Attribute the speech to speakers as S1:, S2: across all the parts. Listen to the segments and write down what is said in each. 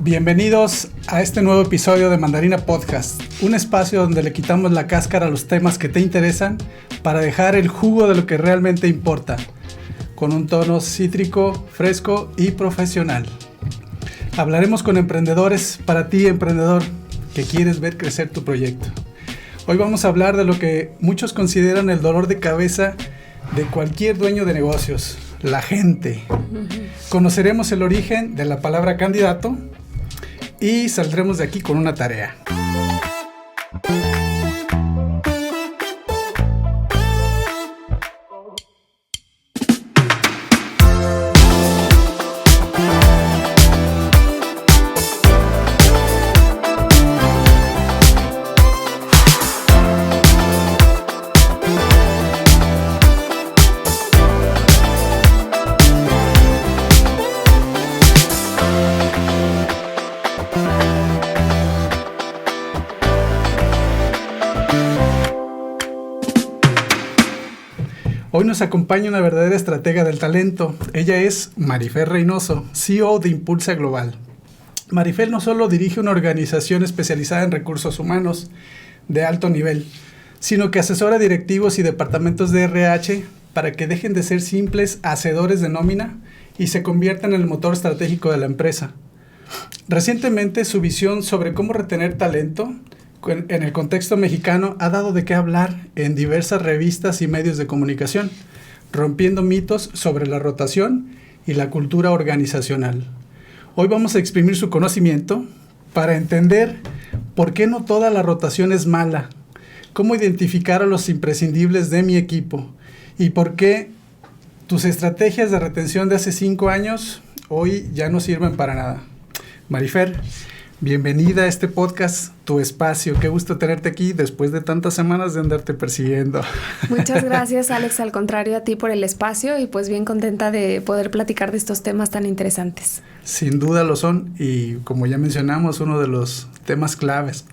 S1: Bienvenidos a este nuevo episodio de Mandarina Podcast, un espacio donde le quitamos la cáscara a los temas que te interesan para dejar el jugo de lo que realmente importa, con un tono cítrico, fresco y profesional. Hablaremos con emprendedores para ti, emprendedor, que quieres ver crecer tu proyecto. Hoy vamos a hablar de lo que muchos consideran el dolor de cabeza de cualquier dueño de negocios, la gente. Conoceremos el origen de la palabra candidato y saldremos de aquí con una tarea. Hoy nos acompaña una verdadera estratega del talento. Ella es Marifer Reynoso, CEO de Impulsa Global. Marifer no solo dirige una organización especializada en recursos humanos de alto nivel, sino que asesora directivos y departamentos de RH para que dejen de ser simples hacedores de nómina y se conviertan en el motor estratégico de la empresa. Recientemente, su visión sobre cómo retener talento en el contexto mexicano ha dado de qué hablar en diversas revistas y medios de comunicación, rompiendo mitos sobre la rotación y la cultura organizacional. Hoy vamos a exprimir su conocimiento para entender por qué no toda la rotación es mala, cómo identificar a los imprescindibles de mi equipo y por qué tus estrategias de retención de hace 5 años hoy ya no sirven para nada. Marifer, bienvenida a este podcast, tu espacio. Qué gusto tenerte aquí después de tantas semanas de andarte persiguiendo.
S2: Muchas gracias, Alex. Al contrario, a ti por el espacio y pues bien contenta de poder platicar de estos temas tan interesantes.
S1: Sin duda lo son y como ya mencionamos, uno de los temas claves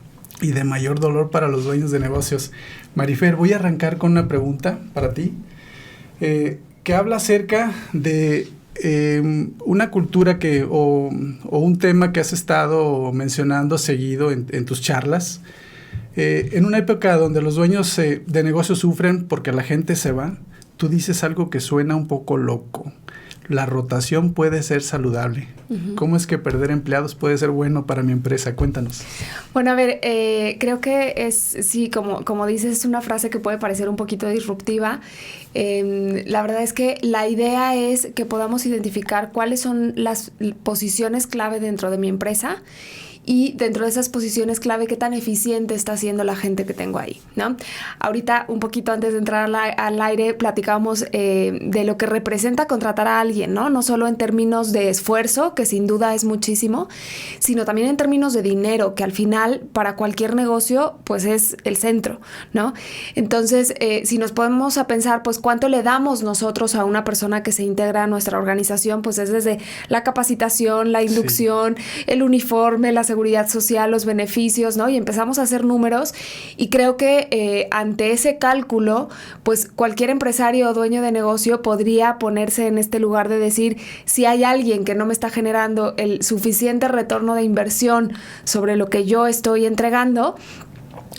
S1: y de mayor dolor para los dueños de negocios. Marifer, voy a arrancar con una pregunta para ti que habla acerca de una cultura o un tema que has estado mencionando seguido en tus charlas, en una época donde los dueños de negocios sufren porque la gente se va, tú dices algo que suena un poco loco. La rotación puede ser saludable. Uh-huh. ¿Cómo es que perder empleados puede ser bueno para mi empresa? Cuéntanos.
S2: Bueno, a ver, creo que sí, como dices, es una frase que puede parecer un poquito disruptiva. La verdad es que la idea es que podamos identificar cuáles son las posiciones clave dentro de mi empresa y dentro de esas posiciones clave, qué tan eficiente está siendo la gente que tengo ahí, ¿no? Ahorita, un poquito antes de entrar al aire, platicábamos de lo que representa contratar a alguien, ¿no? No solo en términos de esfuerzo, que sin duda es muchísimo, sino también en términos de dinero, que al final, para cualquier negocio, pues es el centro, ¿no? Entonces, si nos podemos a pensar, pues, ¿cuánto le damos nosotros a una persona que se integra a nuestra organización? Pues es desde la capacitación, la inducción, sí, el uniforme, la seguridad social, los beneficios, ¿no? Y empezamos a hacer números y creo que ante ese cálculo, pues cualquier empresario o dueño de negocio podría ponerse en este lugar de decir, si hay alguien que no me está generando el suficiente retorno de inversión sobre lo que yo estoy entregando,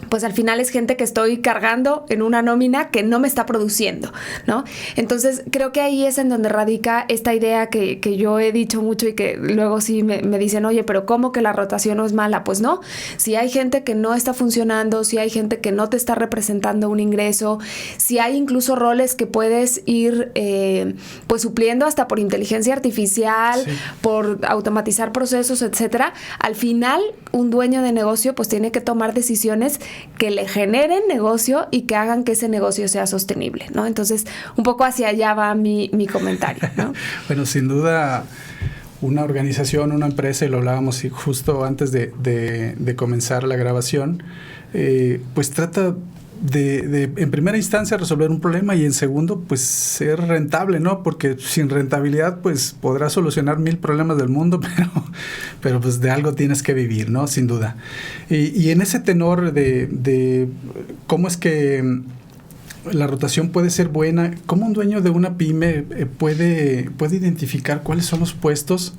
S2: pues al final es gente que estoy cargando en una nómina que no me está produciendo, ¿no? Entonces, creo que ahí es en donde radica esta idea que yo he dicho mucho y que luego sí me dicen, oye, pero ¿cómo que la rotación no es mala? Pues no, si hay gente que no está funcionando, si hay gente que no te está representando un ingreso, si hay incluso roles que puedes ir pues supliendo hasta por inteligencia artificial, sí, por automatizar procesos, etcétera, al final un dueño de negocio pues tiene que tomar decisiones que le generen negocio y que hagan que ese negocio sea sostenible, ¿no? Entonces, un poco hacia allá va mi comentario, ¿no?
S1: Bueno, sin duda, una organización, una empresa, y lo hablábamos justo antes de comenzar la grabación, pues trata de en primera instancia resolver un problema y en segundo pues ser rentable, ¿no? Porque sin rentabilidad pues podrás solucionar 1000 problemas del mundo, pero pues de algo tienes que vivir, ¿no? Sin duda. Y en ese tenor de cómo es que la rotación puede ser buena, ¿cómo un dueño de una pyme puede identificar cuáles son los puestos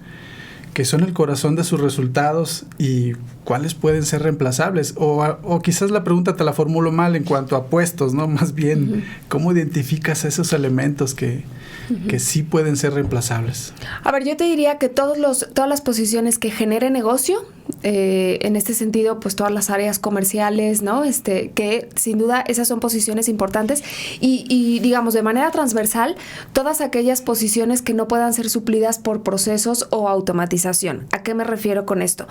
S1: que son el corazón de sus resultados y cuáles pueden ser reemplazables. O quizás la pregunta te la formulo mal en cuanto a puestos, ¿no? Más bien, ¿cómo identificas esos elementos que sí pueden ser reemplazables?
S2: A ver, yo te diría que todas las posiciones que generen negocio, en este sentido, pues todas las áreas comerciales, ¿no? Que sin duda esas son posiciones importantes y digamos, de manera transversal, todas aquellas posiciones que no puedan ser suplidas por procesos o automatización. ¿A qué me refiero con esto?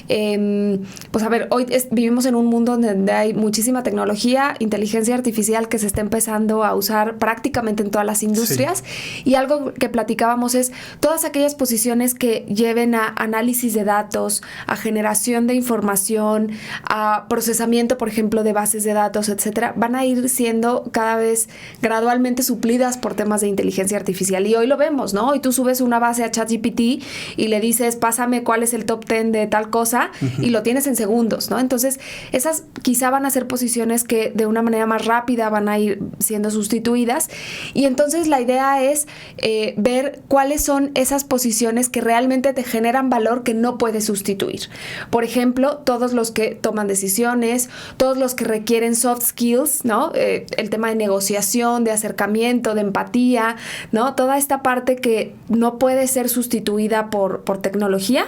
S2: Pues a ver, hoy vivimos en un mundo donde hay muchísima tecnología, inteligencia artificial que se está empezando a usar prácticamente en todas las industrias. Sí. Y algo que platicábamos es todas aquellas posiciones que lleven a análisis de datos, a generación de información, a procesamiento, por ejemplo, de bases de datos, etcétera, van a ir siendo cada vez gradualmente suplidas por temas de inteligencia artificial. Y hoy lo vemos, ¿no? Hoy tú subes una base a ChatGPT y le dices, pásame cuál es el top 10 de tal cosa, y lo tienes en segundos, ¿no? Entonces, esas quizá van a ser posiciones que de una manera más rápida van a ir siendo sustituidas. Y entonces la idea es ver cuáles son esas posiciones que realmente te generan valor que no puedes sustituir. Por ejemplo, todos los que toman decisiones, todos los que requieren soft skills, ¿no? El tema de negociación, de acercamiento, de empatía, ¿no? Toda esta parte que no puede ser sustituida por tecnología,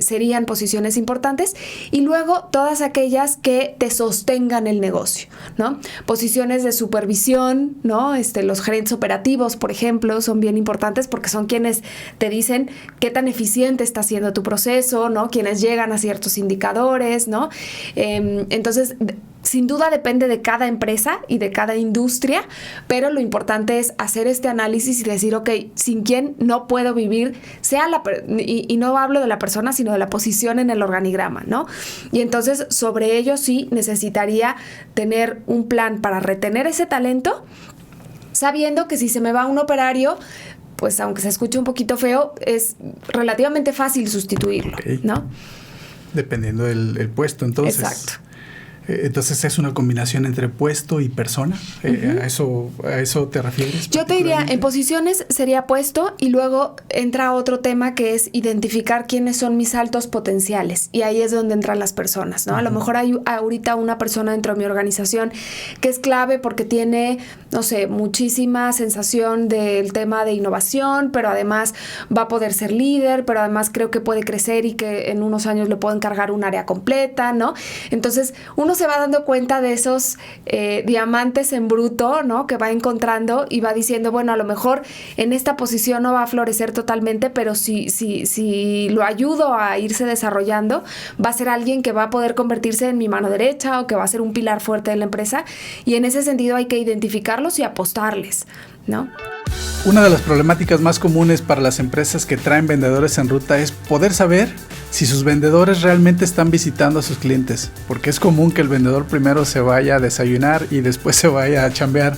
S2: serían posiciones importantes. Y luego todas aquellas que te sostengan el negocio, ¿no? Posiciones de supervisión, ¿no? Los gerentes operativos, por ejemplo, son bien importantes porque son quienes te dicen qué tan eficiente está siendo tu proceso, ¿no? Quienes llegan a ciertos indicadores, ¿no? Entonces, sin duda depende de cada empresa y de cada industria, pero lo importante es hacer este análisis y decir, ok, sin quién no puedo vivir, y no hablo de la persona, sino de la posición en el organigrama, ¿no? Y entonces, sobre ello sí necesitaría tener un plan para retener ese talento, sabiendo que si se me va un operario, pues aunque se escuche un poquito feo, es relativamente fácil sustituirlo, okay, ¿no?
S1: Dependiendo del puesto, entonces.
S2: Exacto.
S1: Entonces, ¿es una combinación entre puesto y persona? ¿A eso te refieres?
S2: Yo te diría, en posiciones sería puesto y luego entra otro tema que es identificar quiénes son mis altos potenciales. Y ahí es donde entran las personas, ¿no? A lo mejor hay ahorita una persona dentro de mi organización que es clave porque tiene, no sé, muchísima sensación del tema de innovación, pero además va a poder ser líder, pero además creo que puede crecer y que en unos años le puedo encargar un área completa, ¿no? Entonces, uno se va dando cuenta de esos diamantes en bruto, ¿no? Que va encontrando y va diciendo, bueno, a lo mejor en esta posición no va a florecer totalmente, pero si lo ayudo a irse desarrollando, va a ser alguien que va a poder convertirse en mi mano derecha o que va a ser un pilar fuerte de la empresa. Y en ese sentido hay que identificarlos y apostarles, ¿no?
S1: Una de las problemáticas más comunes para las empresas que traen vendedores en ruta es poder saber si sus vendedores realmente están visitando a sus clientes, porque es común que el vendedor primero se vaya a desayunar y después se vaya a chambear.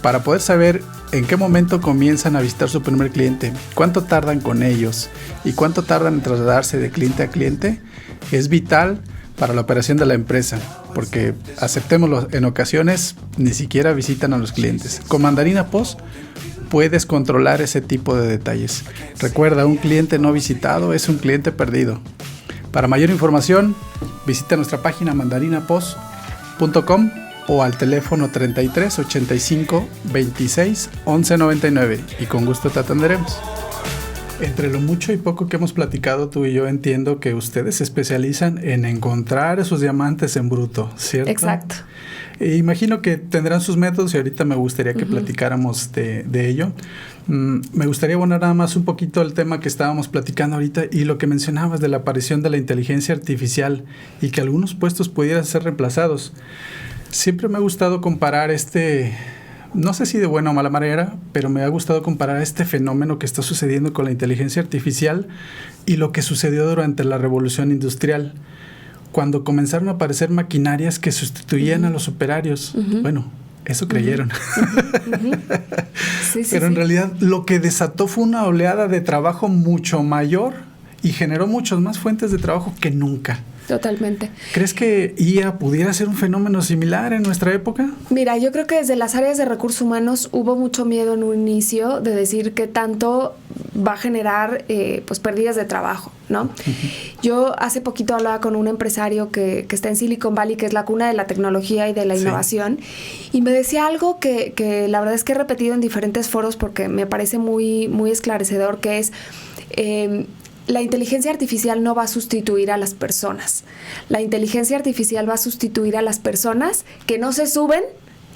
S1: Para poder saber en qué momento comienzan a visitar su primer cliente, cuánto tardan con ellos y cuánto tardan en trasladarse de cliente a cliente, es vital para la operación de la empresa, porque aceptémoslo, en ocasiones ni siquiera visitan a los clientes. Con Mandarina POS puedes controlar ese tipo de detalles. Recuerda, un cliente no visitado es un cliente perdido. Para mayor información, visita nuestra página mandarinapos.com o al teléfono 33 85 26 11 99 y con gusto te atenderemos. Entre lo mucho y poco que hemos platicado tú y yo, entiendo que ustedes se especializan en encontrar esos diamantes en bruto, ¿cierto?
S2: Exacto.
S1: Imagino que tendrán sus métodos y ahorita me gustaría que platicáramos de ello. Me gustaría abonar nada más un poquito el tema que estábamos platicando ahorita y lo que mencionabas de la aparición de la inteligencia artificial y que algunos puestos pudieran ser reemplazados. Siempre me ha gustado comparar no sé si de buena o mala manera, pero me ha gustado comparar este fenómeno que está sucediendo con la inteligencia artificial y lo que sucedió durante la revolución industrial, cuando comenzaron a aparecer maquinarias que sustituían a los operarios. Bueno, eso creyeron. Sí, pero en realidad lo que desató fue una oleada de trabajo mucho mayor y generó muchas más fuentes de trabajo que nunca.
S2: Totalmente.
S1: ¿Crees que IA pudiera ser un fenómeno similar en nuestra época?
S2: Mira, yo creo que desde las áreas de recursos humanos hubo mucho miedo en un inicio de decir qué tanto va a generar pues pérdidas de trabajo, ¿no? Uh-huh. Yo hace poquito hablaba con un empresario que está en Silicon Valley, que es la cuna de la tecnología y de la innovación, y me decía algo que la verdad es que he repetido en diferentes foros porque me parece muy, muy esclarecedor, que es... la inteligencia artificial no va a sustituir a las personas. La inteligencia artificial va a sustituir a las personas que no se suben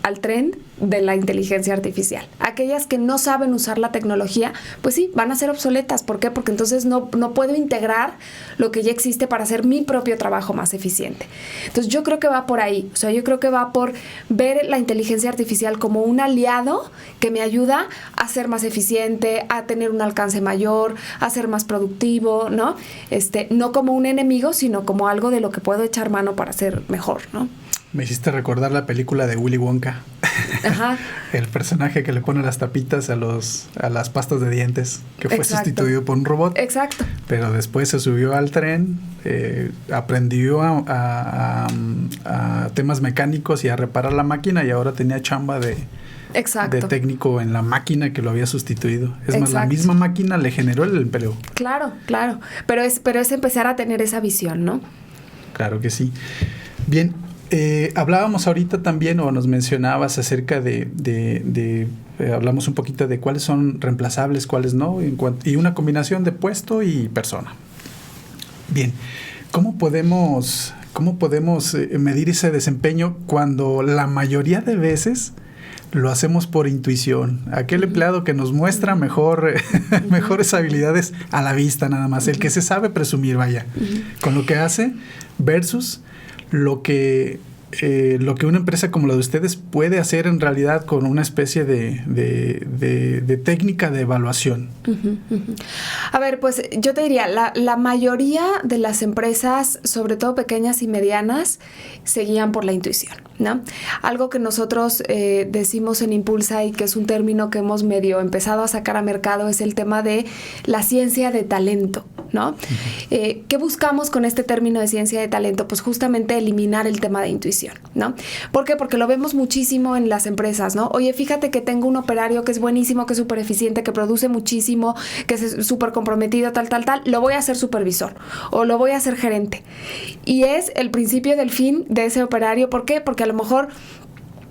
S2: al tren de la inteligencia artificial. Aquellas que no saben usar la tecnología, pues sí, van a ser obsoletas. ¿Por qué? Porque entonces no puedo integrar lo que ya existe para hacer mi propio trabajo más eficiente. Entonces yo creo que va por ahí. O sea, yo creo que va por ver la inteligencia artificial como un aliado que me ayuda a ser más eficiente, a tener un alcance mayor, a ser más productivo, ¿no? No como un enemigo, sino como algo de lo que puedo echar mano para ser mejor, ¿no?
S1: Me hiciste recordar la película de Willy Wonka.
S2: Ajá.
S1: El personaje que le pone las tapitas a las pastas de dientes, que fue sustituido por un robot.
S2: Exacto.
S1: Pero después se subió al tren, aprendió a temas mecánicos y a reparar la máquina, y ahora tenía chamba de técnico en la máquina que lo había sustituido. Es más, la misma máquina le generó el empleo.
S2: Claro, claro. Pero es empezar a tener esa visión, ¿no?
S1: Claro que sí. Bien. Hablábamos ahorita también, o nos mencionabas acerca hablamos un poquito de cuáles son reemplazables, cuáles no, y una combinación de puesto y persona. Bien, ¿cómo podemos medir ese desempeño cuando la mayoría de veces lo hacemos por intuición? Aquel empleado que nos muestra mejores habilidades a la vista nada más, el que se sabe presumir, vaya, con lo que hace versus lo que una empresa como la de ustedes puede hacer en realidad con una especie de técnica de evaluación.
S2: A ver, pues yo te diría, la mayoría de las empresas, sobre todo pequeñas y medianas, se guían por la intuición, ¿no? Algo que nosotros decimos en Impulsa, y que es un término que hemos medio empezado a sacar a mercado, es el tema de la ciencia de talento, ¿no? ¿Qué buscamos con este término de ciencia de talento? Pues justamente eliminar el tema de intuición, ¿no? ¿Por qué? Porque lo vemos muchísimo en las empresas, ¿no? Oye, fíjate que tengo un operario que es buenísimo, que es súper eficiente, que produce muchísimo, que es súper comprometido, tal, lo voy a hacer supervisor o lo voy a hacer gerente. Y es el principio del fin de ese operario. ¿Por qué? Porque a lo mejor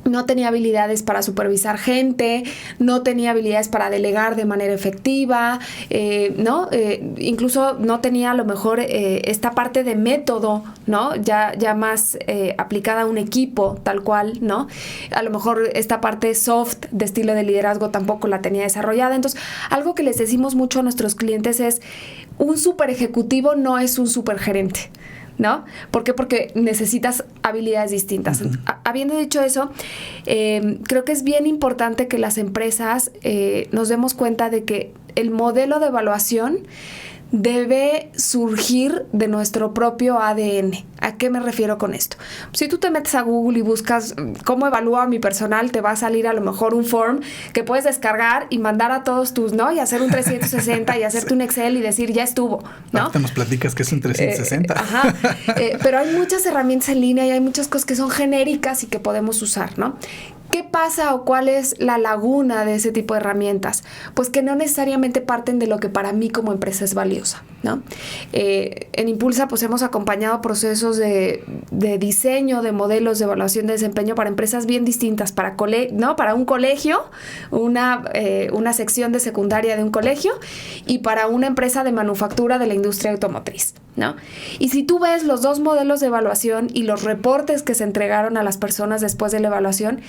S2: no tenía habilidades para supervisar gente, no tenía habilidades para delegar de manera efectiva, ¿no? Incluso no tenía a lo mejor esta parte de método, ¿no? Ya más aplicada a un equipo, tal cual, ¿no? A lo mejor esta parte soft de estilo de liderazgo tampoco la tenía desarrollada. Entonces, algo que les decimos mucho a nuestros clientes es: un super ejecutivo no es un super gerente, ¿no? ¿Por qué? Porque necesitas habilidades distintas. Uh-huh. Habiendo dicho eso, creo que es bien importante que las empresas nos demos cuenta de que el modelo de evaluación debe surgir de nuestro propio ADN. ¿A qué me refiero con esto? Si tú te metes a Google y buscas cómo evalúo a mi personal, te va a salir a lo mejor un form que puedes descargar y mandar a todos tus, ¿no? Y hacer un 360 y hacerte un Excel y decir, ya estuvo, ¿no?
S1: Ahorita nos platicas que es un 360.
S2: Pero hay muchas herramientas en línea y hay muchas cosas que son genéricas y que podemos usar, ¿no? ¿Qué pasa o cuál es la laguna de ese tipo de herramientas? Pues que no necesariamente parten de lo que para mí como empresa es valiosa, ¿no? En Impulsa pues hemos acompañado procesos de diseño de modelos de evaluación de desempeño para empresas bien distintas, para un colegio, una sección de secundaria de un colegio, y para una empresa de manufactura de la industria automotriz, ¿no? Y si tú ves los dos modelos de evaluación y los reportes que se entregaron a las personas después de la evaluación,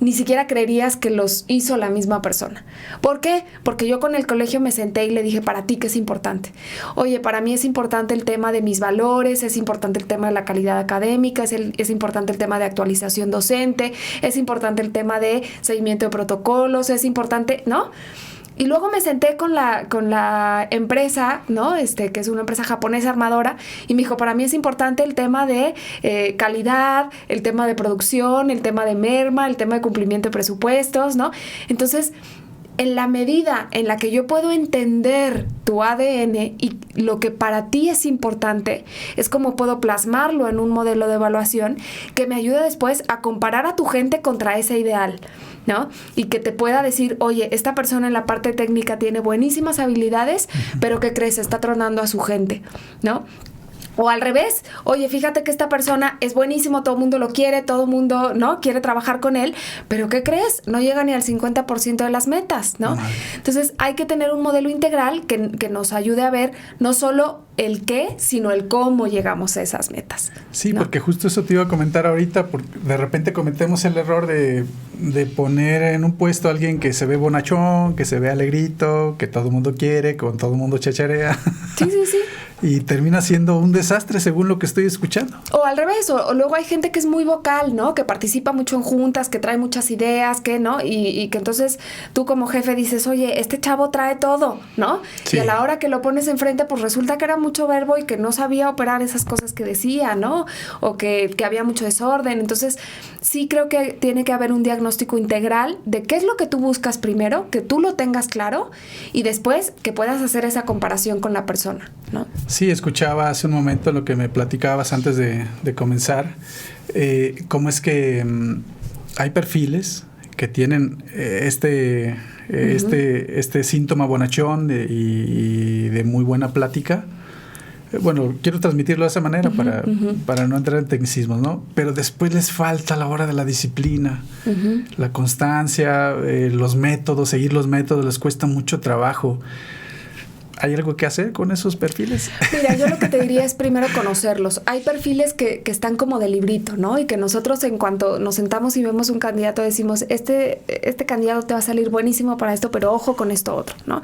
S2: ni siquiera creerías que los hizo la misma persona. ¿Por qué? Porque yo con el colegio me senté y le dije, ¿para ti qué es importante? Oye, para mí es importante el tema de mis valores, es importante el tema de la calidad académica, es importante el tema de actualización docente, es importante el tema de seguimiento de protocolos, es importante, ¿no? Y luego me senté con la empresa, ¿no? Que es una empresa japonesa armadora, y me dijo, para mí es importante el tema de calidad, el tema de producción, el tema de merma, el tema de cumplimiento de presupuestos, ¿no? Entonces, en la medida en la que yo puedo entender tu ADN y lo que para ti es importante, es como puedo plasmarlo en un modelo de evaluación que me ayude después a comparar a tu gente contra ese ideal, ¿no? Y que te pueda decir, oye, esta persona en la parte técnica tiene buenísimas habilidades, pero ¿qué crees? Está tronando a su gente, ¿no? O al revés, oye, fíjate que esta persona es buenísimo, todo el mundo lo quiere, todo el mundo, ¿no?, quiere trabajar con él, pero ¿qué crees? No llega ni al 50% de las metas, ¿no? Entonces hay que tener un modelo integral que nos ayude a ver no solo el qué, sino el cómo llegamos a esas metas.
S1: Sí,
S2: ¿no?
S1: Porque justo eso te iba a comentar ahorita, porque de repente cometemos el error de poner en un puesto a alguien que se ve bonachón, que se ve alegrito, que todo el mundo quiere, con todo el mundo chacharea.
S2: Sí.
S1: Y termina siendo un desastre según lo que estoy escuchando.
S2: O al revés, o luego hay gente que es muy vocal, ¿no? Que participa mucho en juntas, que trae muchas ideas, que, ¿no? Y que entonces tú como jefe dices, oye, este chavo trae todo, ¿no?
S1: Sí.
S2: Y a la hora que lo pones enfrente, pues resulta que era mucho verbo y que no sabía operar esas cosas que decía, ¿no? O que había mucho desorden. Entonces, sí creo que tiene que haber un diagnóstico integral de qué es lo que tú buscas primero, que tú lo tengas claro y después que puedas hacer esa comparación con la persona, ¿no?
S1: Sí, escuchaba hace un momento lo que me platicabas antes de comenzar, cómo es que hay perfiles que tienen este síntoma bonachón y de muy buena plática. Bueno, quiero transmitirlo de esa manera para no entrar en tecnicismos, ¿no? Pero después les falta a la hora de la disciplina, la constancia, los métodos, seguir los métodos, les cuesta mucho trabajo. ¿Hay algo que hacer con esos perfiles?
S2: Mira, yo lo que te diría es primero conocerlos. Hay perfiles que están como de librito, ¿no? Y que nosotros en cuanto nos sentamos y vemos un candidato decimos, este candidato te va a salir buenísimo para esto, pero ojo con esto otro, ¿no?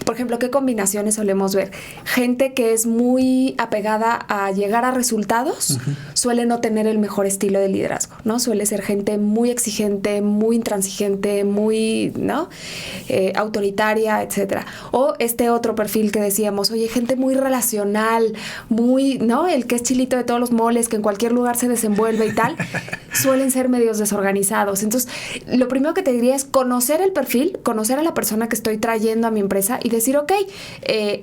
S2: Por ejemplo, ¿qué combinaciones solemos ver? Gente que es muy apegada a llegar a resultados, suele no tener el mejor estilo de liderazgo, ¿no? Suele ser gente muy exigente, muy intransigente, muy, ¿no? Autoritaria, etcétera. O este otro perfil que decíamos, oye, gente muy relacional, muy, ¿no? El que es chilito de todos los moles, que en cualquier lugar se desenvuelve y tal, suelen ser medios desorganizados. Entonces, lo primero que te diría es conocer el perfil, conocer a la persona que estoy trayendo a mi empresa y decir, ok,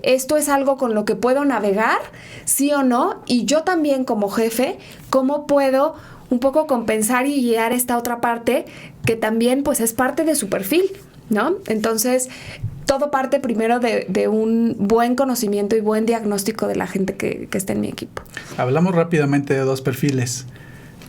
S2: esto es algo con lo que puedo navegar, sí o no, y yo también como jefe, ¿cómo puedo un poco compensar y guiar esta otra parte que también pues es parte de su perfil, ¿no? Entonces, todo parte primero de un buen conocimiento y buen diagnóstico de la gente que está en mi equipo.
S1: Hablamos rápidamente de dos perfiles.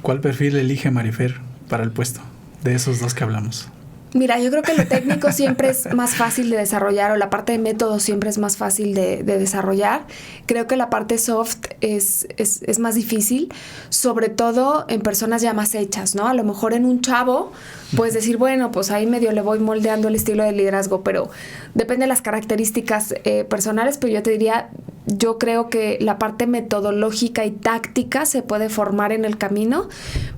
S1: ¿Cuál perfil elige Marifer para el puesto de esos dos que hablamos?
S2: Mira, yo creo que lo técnico siempre es más fácil de desarrollar, o la parte de método siempre es más fácil de desarrollar. Creo que la parte soft es más difícil, sobre todo en personas ya más hechas, ¿no? A lo mejor en un chavo puedes decir, bueno, pues ahí medio le voy moldeando el estilo de liderazgo, pero depende de las características personales, pero yo te diría, yo creo que la parte metodológica y táctica se puede formar en el camino,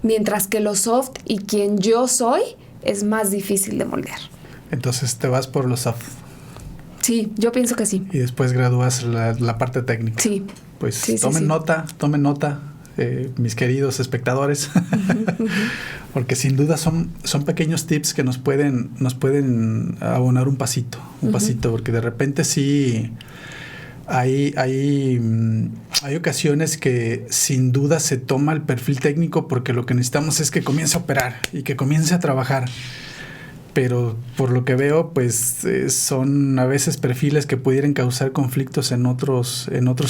S2: mientras que lo soft y quien yo soy es más difícil de moldear. Entonces
S1: te vas por lo soft.
S2: Sí, yo pienso que sí.
S1: Y después gradúas la parte técnica.
S2: Sí.
S1: Pues
S2: sí,
S1: tomen nota, mis queridos espectadores, porque sin duda son pequeños tips que nos pueden abonar un pasito, porque de repente sí hay ocasiones que sin duda se toma el perfil técnico porque lo que necesitamos es que comience a operar y que comience a trabajar. Pero por lo que veo, pues son a veces perfiles que pudieran causar conflictos en otros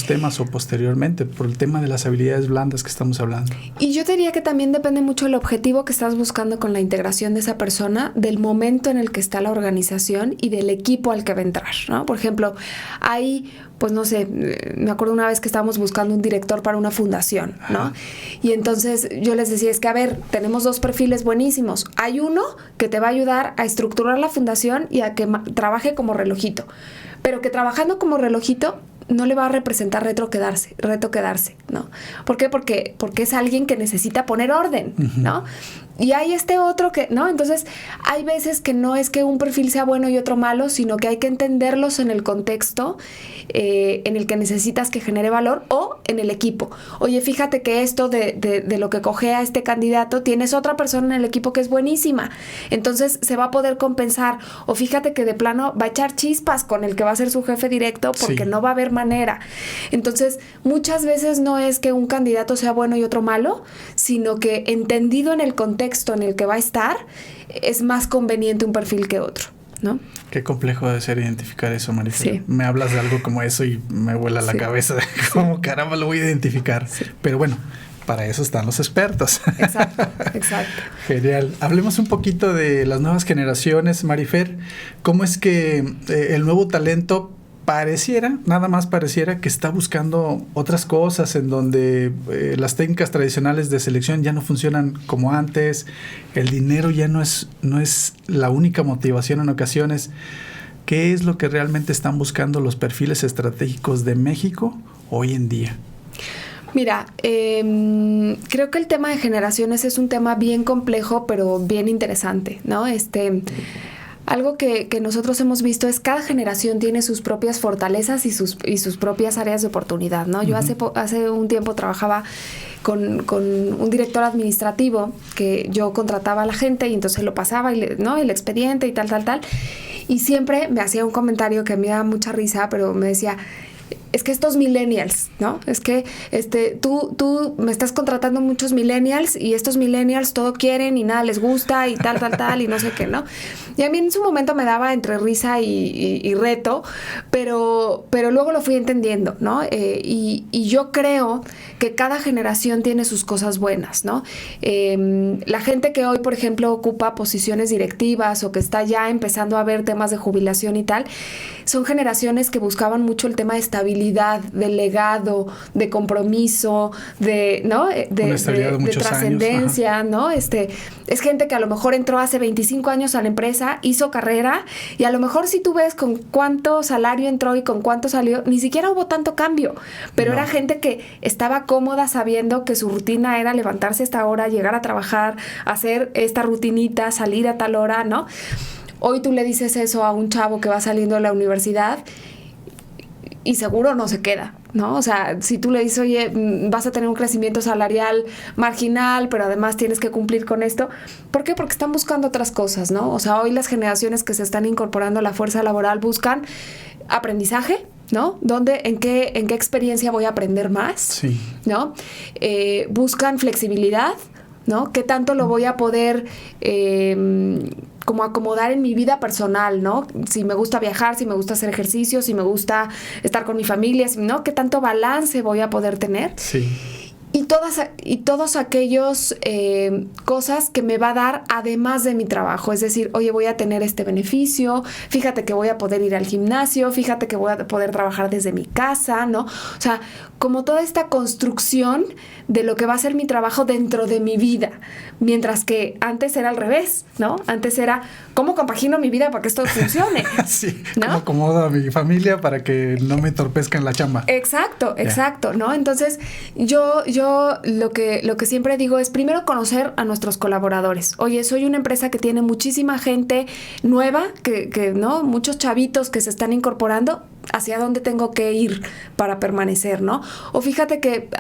S1: temas o posteriormente, por el tema de las habilidades blandas que estamos hablando.
S2: Y yo te diría que también depende mucho del objetivo que estás buscando con la integración de esa persona, del momento en el que está la organización y del equipo al que va a entrar, ¿no? Por ejemplo, hay, pues no sé, me acuerdo una vez que estábamos buscando un director para una fundación, ¿no? Ajá. Y entonces yo les decía, es que a ver, tenemos dos perfiles buenísimos. Hay uno que te va a ayudar a estructurar la fundación y a que trabaje como relojito, pero que trabajando como relojito no le va a representar reto quedarse, ¿no? ¿Por qué? Porque es alguien que necesita poner orden, ¿no? y hay este otro que, ¿no? Entonces, hay veces que no es que un perfil sea bueno y otro malo, sino que hay que entenderlos en el contexto en el que necesitas que genere valor o en el equipo. Oye, fíjate que esto de lo que cojea este candidato, tienes otra persona en el equipo que es buenísima. Entonces, se va a poder compensar. O fíjate que de plano va a echar chispas con el que va a ser su jefe directo porque no va a haber manera. Entonces, muchas veces no es que un candidato sea bueno y otro malo, sino que entendido en el contexto en el que va a estar, es más conveniente un perfil que otro, ¿no?
S1: Qué complejo debe ser identificar eso, Marifer.
S2: Sí.
S1: Me hablas de algo como eso y me vuela la cabeza de cómo caramba lo voy a identificar. Sí. Pero bueno, para eso están los expertos.
S2: Exacto, exacto.
S1: Genial. Hablemos un poquito de las nuevas generaciones, Marifer. ¿Cómo es que el nuevo talento nada más pareciera que está buscando otras cosas en donde las técnicas tradicionales de selección ya no funcionan como antes, el dinero ya no es la única motivación en ocasiones? ¿Qué es lo que realmente están buscando los perfiles estratégicos de México hoy en día?
S2: Mira, creo que el tema de generaciones es un tema bien complejo, pero bien interesante, ¿no? Algo que nosotros hemos visto es cada generación tiene sus propias fortalezas y sus propias áreas de oportunidad, ¿no? Yo hace un tiempo trabajaba con un director administrativo que yo contrataba a la gente y entonces lo pasaba ¿no? el expediente y tal. Y siempre me hacía un comentario que me daba mucha risa, pero me decía, es que estos millennials, ¿no? Es que tú me estás contratando muchos millennials y estos millennials todo quieren y nada les gusta y tal, y no sé qué, ¿no? Y a mí en su momento me daba entre risa y reto, pero luego lo fui entendiendo, ¿no? Y yo creo que cada generación tiene sus cosas buenas, ¿no? La gente que hoy, por ejemplo, ocupa posiciones directivas o que está ya empezando a ver temas de jubilación y tal, son generaciones que buscaban mucho el tema de estabilidad, de legado, de compromiso, ¿no? de trascendencia, ¿no? Es gente que a lo mejor entró hace 25 años a la empresa, hizo carrera y a lo mejor si tú ves con cuánto salario entró y con cuánto salió, ni siquiera hubo tanto cambio, pero era gente que estaba cómoda sabiendo que su rutina era levantarse a esta hora, llegar a trabajar, hacer esta rutinita, salir a tal hora, ¿no? Hoy tú le dices eso a un chavo que va saliendo de la universidad y seguro no se queda, ¿no? O sea, si tú le dices, oye, vas a tener un crecimiento salarial marginal, pero además tienes que cumplir con esto. ¿Por qué? Porque están buscando otras cosas, ¿no? O sea, hoy las generaciones que se están incorporando a la fuerza laboral buscan aprendizaje, ¿no? ¿En qué experiencia voy a aprender más?
S1: Sí.
S2: ¿No? Buscan flexibilidad, ¿no? ¿Qué tanto lo voy a poder como acomodar en mi vida personal, ¿no? Si me gusta viajar, si me gusta hacer ejercicio, si me gusta estar con mi familia, ¿no? ¿Qué tanto balance voy a poder tener?
S1: Sí.
S2: Y todos aquellos cosas que me va a dar además de mi trabajo. Es decir, oye, voy a tener este beneficio, fíjate que voy a poder ir al gimnasio, fíjate que voy a poder trabajar desde mi casa, ¿no? O sea, como toda esta construcción de lo que va a ser mi trabajo dentro de mi vida. Mientras que antes era al revés, ¿no? Antes era, ¿cómo compagino mi vida para que esto funcione?
S1: Sí,
S2: ¿no?
S1: ¿Cómo acomodo a mi familia para que no me entorpezca en la chamba?
S2: Exacto, ¿no? Entonces, yo lo que siempre digo es primero conocer a nuestros colaboradores. Oye, soy una empresa que tiene muchísima gente nueva, que ¿no? Muchos chavitos que se están incorporando. ¿Hacia dónde tengo que ir para permanecer, no? O fíjate que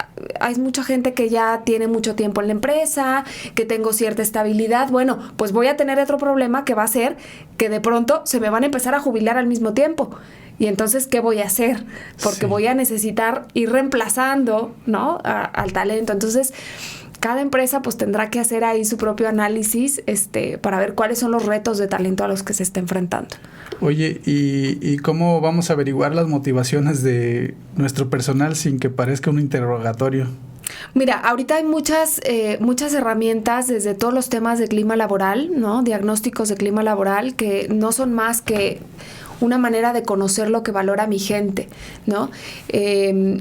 S2: hay mucha gente que ya tiene mucho tiempo en la empresa, que tengo cierta estabilidad. Bueno, pues voy a tener otro problema que va a ser que de pronto se me van a empezar a jubilar al mismo tiempo. Y entonces, ¿qué voy a hacer? Porque voy a necesitar ir reemplazando, ¿no? Al talento. Entonces, cada empresa pues tendrá que hacer ahí su propio análisis para ver cuáles son los retos de talento a los que se está enfrentando.
S1: Oye, ¿y cómo vamos a averiguar las motivaciones de nuestro personal sin que parezca un interrogatorio?
S2: Mira, ahorita hay muchas herramientas desde todos los temas de clima laboral, ¿no? Diagnósticos de clima laboral que no son más que una manera de conocer lo que valora mi gente, ¿no?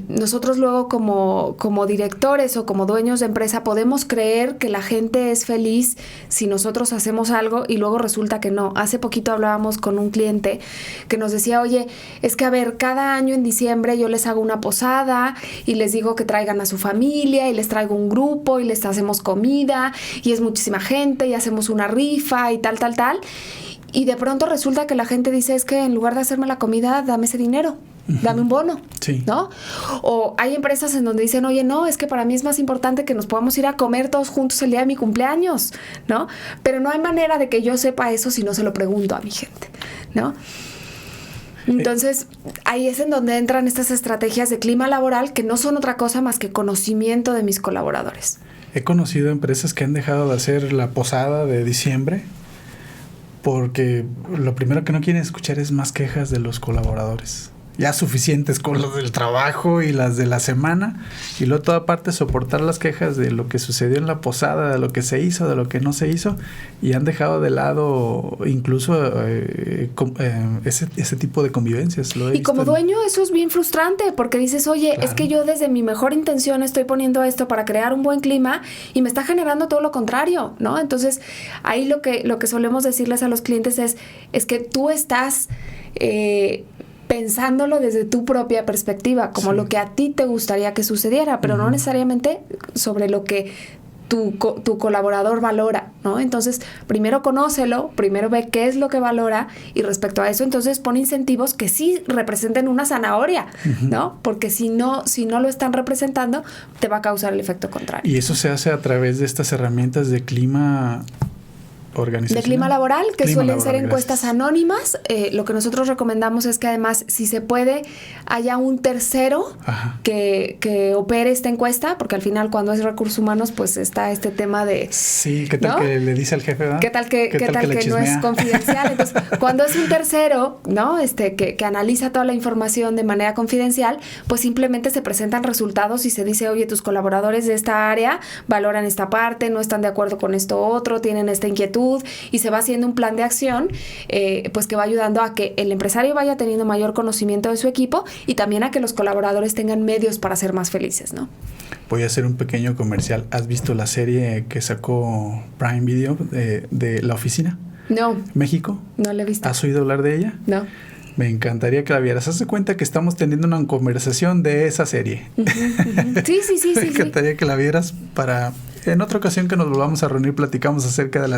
S2: Nosotros luego como directores o como dueños de empresa podemos creer que la gente es feliz si nosotros hacemos algo y luego resulta que no. Hace poquito hablábamos con un cliente que nos decía, oye, es que a ver, cada año en diciembre yo les hago una posada y les digo que traigan a su familia y les traigo un grupo y les hacemos comida y es muchísima gente y hacemos una rifa y tal. Y de pronto resulta que la gente dice, es que en lugar de hacerme la comida, dame ese dinero, dame un bono,
S1: sí,
S2: ¿no? O hay empresas en donde dicen, oye, no, es que para mí es más importante que nos podamos ir a comer todos juntos el día de mi cumpleaños, ¿no? Pero no hay manera de que yo sepa eso si no se lo pregunto a mi gente, ¿no? Entonces, ahí es en donde entran estas estrategias de clima laboral que no son otra cosa más que conocimiento de mis colaboradores.
S1: He conocido empresas que han dejado de hacer la posada de diciembre porque lo primero que no quieren escuchar es más quejas de los colaboradores. Ya suficientes con los del trabajo y las de la semana, y luego toda parte soportar las quejas de lo que sucedió en la posada, de lo que se hizo, de lo que no se hizo, y han dejado de lado incluso ese tipo de convivencias.
S2: Y como dueño eso es bien frustrante, porque dices, oye, claro, es que yo desde mi mejor intención estoy poniendo esto para crear un buen clima y me está generando todo lo contrario, ¿no? Entonces, ahí lo que solemos decirles a los clientes es que tú estás pensándolo desde tu propia perspectiva, como lo que a ti te gustaría que sucediera, pero no necesariamente sobre lo que tu colaborador valora, ¿no? Entonces, primero conócelo, primero ve qué es lo que valora y respecto a eso, entonces pon incentivos que sí representen una zanahoria, ¿no? Porque si no lo están representando, te va a causar el efecto contrario.
S1: Y eso se hace a través de estas herramientas de clima
S2: de clima laboral, que suelen ser encuestas anónimas. Lo que nosotros recomendamos es que además, si se puede, haya un tercero que opere esta encuesta, porque al final cuando es recursos humanos, pues está este tema de...
S1: Sí, ¿qué tal, ¿no?, que le dice al jefe, ¿verdad?
S2: ¿Qué tal que no es confidencial? Entonces, cuando es un tercero, ¿no? Que analiza toda la información de manera confidencial, pues simplemente se presentan resultados y se dice, oye, tus colaboradores de esta área valoran esta parte, no están de acuerdo con esto otro, tienen esta inquietud, y se va haciendo un plan de acción pues que va ayudando a que el empresario vaya teniendo mayor conocimiento de su equipo y también a que los colaboradores tengan medios para ser más felices, ¿no?
S1: Voy a hacer un pequeño comercial. ¿Has visto la serie que sacó Prime Video de La Oficina?
S2: No.
S1: ¿México?
S2: No la he visto.
S1: ¿Has oído hablar de ella?
S2: No.
S1: Me encantaría que la vieras. Haz de cuenta que estamos teniendo una conversación de esa serie.
S2: Sí.
S1: Me encantaría que la vieras para... En otra ocasión que nos volvamos a reunir, platicamos acerca de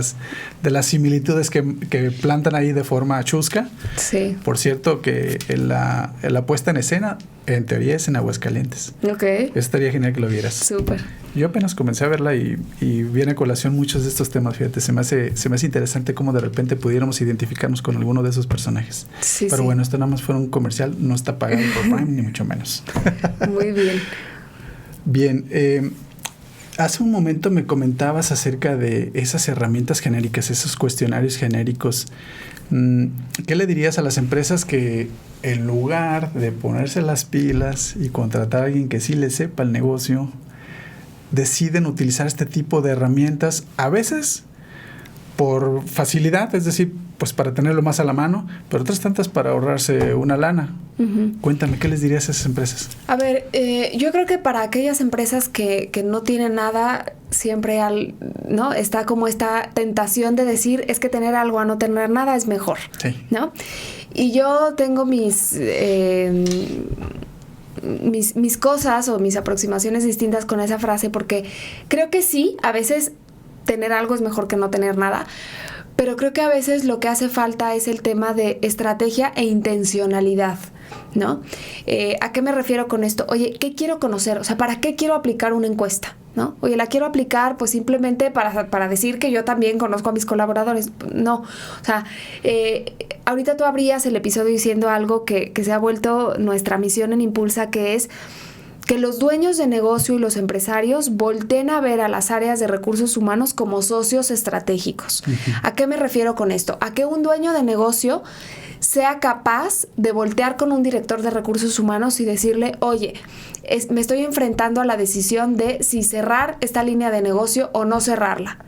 S1: las similitudes que plantan ahí de forma chusca.
S2: Sí.
S1: Por cierto, que la puesta en escena, en teoría, es en Aguascalientes.
S2: Ok.
S1: Estaría genial que lo vieras.
S2: Súper.
S1: Yo apenas comencé a verla y viene a colación muchos de estos temas, fíjate. Se me hace interesante cómo de repente pudiéramos identificarnos con alguno de esos personajes.
S2: Sí,
S1: pero bueno, esto nada más fue un comercial, no está pagado por Prime, ni mucho menos.
S2: Muy bien.
S1: Bien, hace un momento me comentabas acerca de esas herramientas genéricas, esos cuestionarios genéricos. ¿Qué le dirías a las empresas que en lugar de ponerse las pilas y contratar a alguien que sí le sepa el negocio, deciden utilizar este tipo de herramientas, a veces por facilidad, es decir, pues para tenerlo más a la mano, pero otras tantas para ahorrarse una lana? Cuéntame, ¿qué les dirías a esas empresas?
S2: A ver, yo creo que para aquellas empresas que no tienen nada, siempre ¿no? Está como esta tentación de decir, es que tener algo a no tener nada es mejor,
S1: sí,
S2: ¿no? Y yo tengo mis cosas o mis aproximaciones distintas con esa frase, porque creo que sí, a veces tener algo es mejor que no tener nada, pero creo que a veces lo que hace falta es el tema de estrategia e intencionalidad, ¿no? ¿A qué me refiero con esto? Oye, ¿qué quiero conocer? O sea, ¿para qué quiero aplicar una encuesta? ¿No? Oye, la quiero aplicar pues simplemente para decir que yo también conozco a mis colaboradores. No, o sea, ahorita tú abrías el episodio diciendo algo que se ha vuelto nuestra misión en Impulsa, que es que los dueños de negocio y los empresarios volteen a ver a las áreas de recursos humanos como socios estratégicos. ¿A qué me refiero con esto? A que un dueño de negocio sea capaz de voltear con un director de recursos humanos y decirle, oye, me estoy enfrentando a la decisión de si cerrar esta línea de negocio o no cerrarla.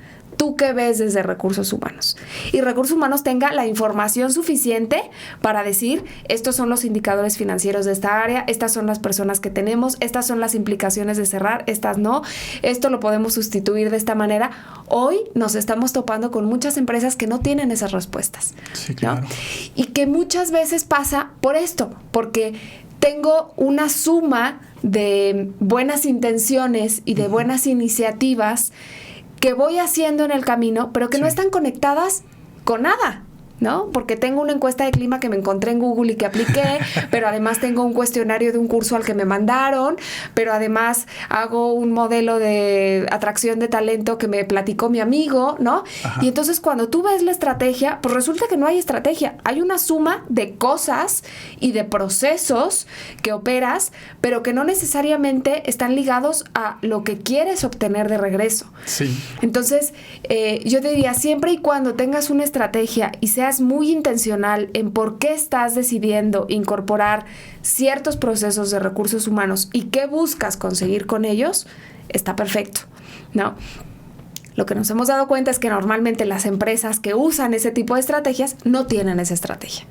S2: ¿tú qué ves desde recursos humanos? Y recursos humanos tenga la información suficiente para decir, estos son los indicadores financieros de esta área, estas son las personas que tenemos, estas son las implicaciones de cerrar, estas no, esto lo podemos sustituir de esta manera. Hoy nos estamos topando con muchas empresas que no tienen esas respuestas.
S1: Sí, claro.
S2: ¿No? Y que muchas veces pasa por esto, porque tengo una suma de buenas intenciones y de buenas iniciativas que voy haciendo en el camino, pero que no están conectadas con nada, ¿no? Porque tengo una encuesta de clima que me encontré en Google y que apliqué, pero además tengo un cuestionario de un curso al que me mandaron, pero además hago un modelo de atracción de talento que me platicó mi amigo, ¿no? Ajá. Y entonces cuando tú ves la estrategia, pues resulta que no hay estrategia. Hay una suma de cosas y de procesos que operas, pero que no necesariamente están ligados a lo que quieres obtener de regreso.
S1: Sí.
S2: Entonces, yo te diría, siempre y cuando tengas una estrategia y seas muy intencional en por qué estás decidiendo incorporar ciertos procesos de recursos humanos y qué buscas conseguir con ellos, está perfecto, ¿no? Lo que nos hemos dado cuenta es que normalmente las empresas que usan ese tipo de estrategias no tienen esa estrategia,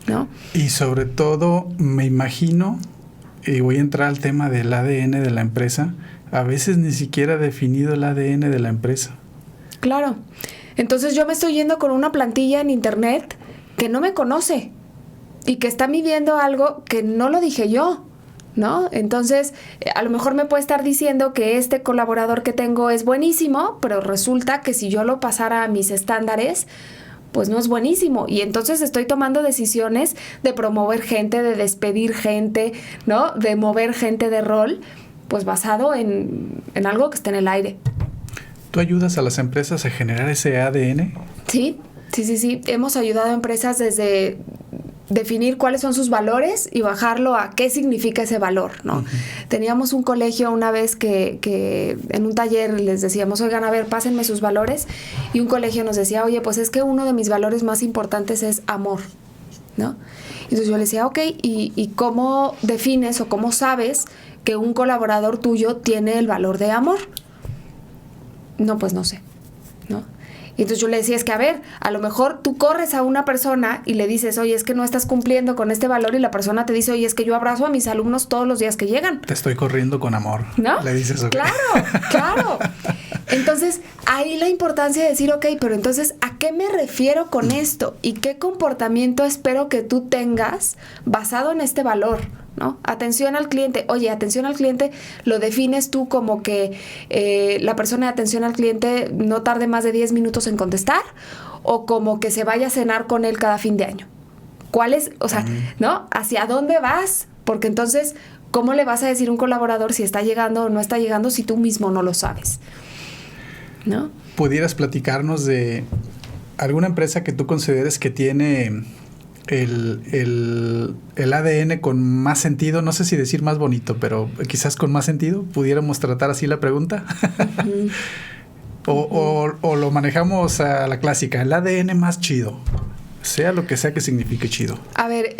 S2: ¿no?
S1: Y sobre todo, me imagino, y voy a entrar al tema del ADN de la empresa, a veces ni siquiera definido el ADN de la empresa.
S2: Claro. Entonces yo me estoy yendo con una plantilla en internet que no me conoce y que está midiendo algo que no lo dije yo, ¿no? Entonces, a lo mejor me puede estar diciendo que este colaborador que tengo es buenísimo, pero resulta que si yo lo pasara a mis estándares, pues no es buenísimo. Y entonces estoy tomando decisiones de promover gente, de despedir gente, ¿no? De mover gente de rol, pues basado en algo que está en el aire.
S1: ¿Tú ayudas a las empresas a generar ese ADN?
S2: Sí. Hemos ayudado a empresas desde definir cuáles son sus valores y bajarlo a qué significa ese valor, ¿no? Uh-huh. Teníamos un colegio una vez que en un taller les decíamos, oigan, a ver, pásenme sus valores. Y un colegio nos decía, oye, pues es que uno de mis valores más importantes es amor, ¿no? Entonces yo le decía, ok, ¿y cómo defines o cómo sabes que un colaborador tuyo tiene el valor de amor? No, pues no sé, ¿no? Y entonces yo le decía, es que a ver, a lo mejor tú corres a una persona y le dices, oye, es que no estás cumpliendo con este valor, y la persona te dice, oye, es que yo abrazo a mis alumnos todos los días que llegan.
S1: Te estoy corriendo con amor,
S2: ¿no?
S1: Le dices, okay.
S2: Claro. Entonces, ahí la importancia de decir, ok, pero entonces, ¿a qué me refiero con esto? ¿Y qué comportamiento espero que tú tengas basado en este valor? ¿No? Atención al cliente. Oye, atención al cliente lo defines tú como que la persona de atención al cliente no tarde más de 10 minutos en contestar, o como que se vaya a cenar con él cada fin de año. ¿Cuál es? O sea, ¿no? ¿Hacia dónde vas? Porque entonces, ¿cómo le vas a decir a un colaborador si está llegando o no está llegando si tú mismo no lo sabes? ¿No?
S1: ¿Pudieras platicarnos de alguna empresa que tú consideres que tiene el ADN con más sentido? No sé si decir más bonito, pero quizás con más sentido. ¿Pudiéramos tratar así la pregunta? Uh-huh. o lo manejamos a la clásica, el ADN más chido, sea lo que sea que signifique chido.
S2: A ver,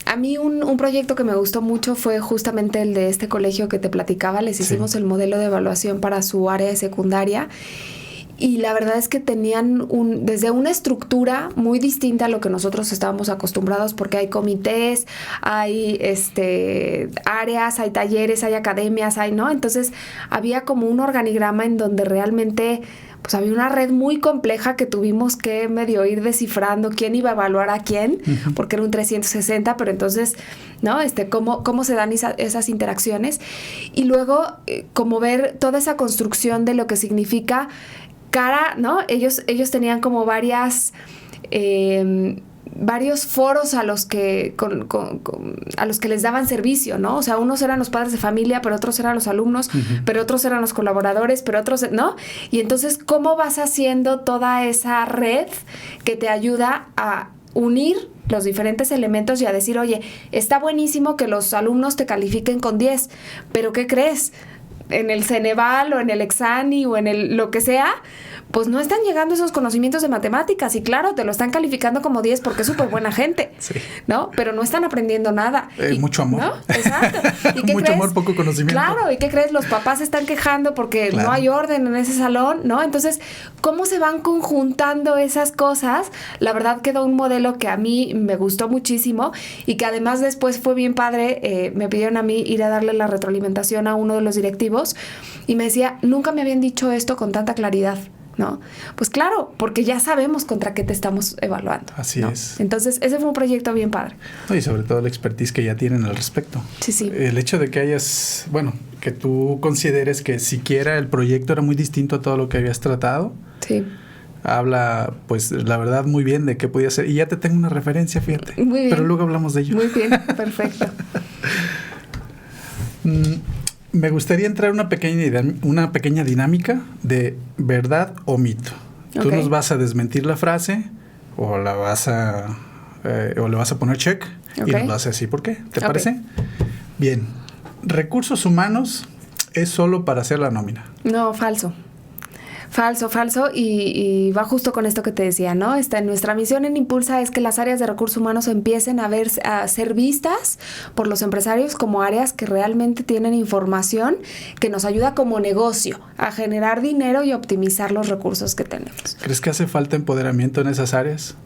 S2: a mí un proyecto que me gustó mucho fue justamente el de este colegio que te platicaba. Les hicimos el modelo de evaluación para su área de secundaria. Y la verdad es que tenían desde una estructura muy distinta a lo que nosotros estábamos acostumbrados, porque hay comités, hay áreas, hay talleres, hay academias, ¿no? Entonces había como un organigrama en donde realmente pues había una red muy compleja que tuvimos que medio ir descifrando quién iba a evaluar a quién, uh-huh. porque era un 360, pero entonces, ¿no? ¿Cómo se dan esas interacciones? Y luego, como ver toda esa construcción de lo que significa cara, ¿no? Ellos tenían como varios foros a los que a los que les daban servicio, ¿no? O sea, unos eran los padres de familia, pero otros eran los alumnos, uh-huh. pero otros eran los colaboradores, pero otros, ¿no? Y entonces, ¿cómo vas haciendo toda esa red que te ayuda a unir los diferentes elementos y a decir, oye, está buenísimo que los alumnos te califiquen con 10, pero ¿qué crees? En el Ceneval o en el Exani o en lo que sea, pues no están llegando esos conocimientos de matemáticas y claro, te lo están calificando como 10 porque es súper buena gente,
S1: Sí.
S2: ¿no? Pero no están aprendiendo nada.
S1: Mucho amor.
S2: ¿No? Exacto. ¿Y qué
S1: Mucho
S2: crees?
S1: amor, poco conocimiento.
S2: Claro, ¿y qué crees? Los papás se están quejando porque
S1: Claro.
S2: no hay orden en ese salón, ¿no? Entonces, ¿cómo se van conjuntando esas cosas? La verdad quedó un modelo que a mí me gustó muchísimo y que además después fue bien padre. Me pidieron a mí ir a darle la retroalimentación a uno de los directivos y me decía, nunca me habían dicho esto con tanta claridad, ¿no? Pues claro, porque ya sabemos contra qué te estamos evaluando.
S1: Así
S2: ¿no?
S1: es.
S2: Entonces, ese fue un proyecto bien padre.
S1: No, y sobre todo la expertise que ya tienen al respecto.
S2: Sí, sí.
S1: El hecho de que hayas, bueno, que tú consideres que siquiera el proyecto era muy distinto a todo lo que habías tratado,
S2: Sí.
S1: habla, pues, la verdad, muy bien de qué podía ser. Y ya te tengo una referencia, fíjate.
S2: Muy bien.
S1: Pero luego hablamos de ello.
S2: Muy bien, perfecto.
S1: Me gustaría entrar en una pequeña dinámica de verdad o mito. Tú
S2: Ok.
S1: nos vas a desmentir la frase o la vas a o le vas a poner check y
S2: Ok.
S1: nos vas a decir por qué. ¿Te
S2: Ok.
S1: parece? Bien. Recursos humanos es solo para hacer la nómina.
S2: No, falso. Falso, y va justo con esto que te decía, ¿no? Nuestra misión en Impulsa es que las áreas de recursos humanos empiecen a ser vistas por los empresarios como áreas que realmente tienen información que nos ayuda como negocio a generar dinero y optimizar los recursos que tenemos.
S1: ¿Crees que hace falta empoderamiento en esas áreas?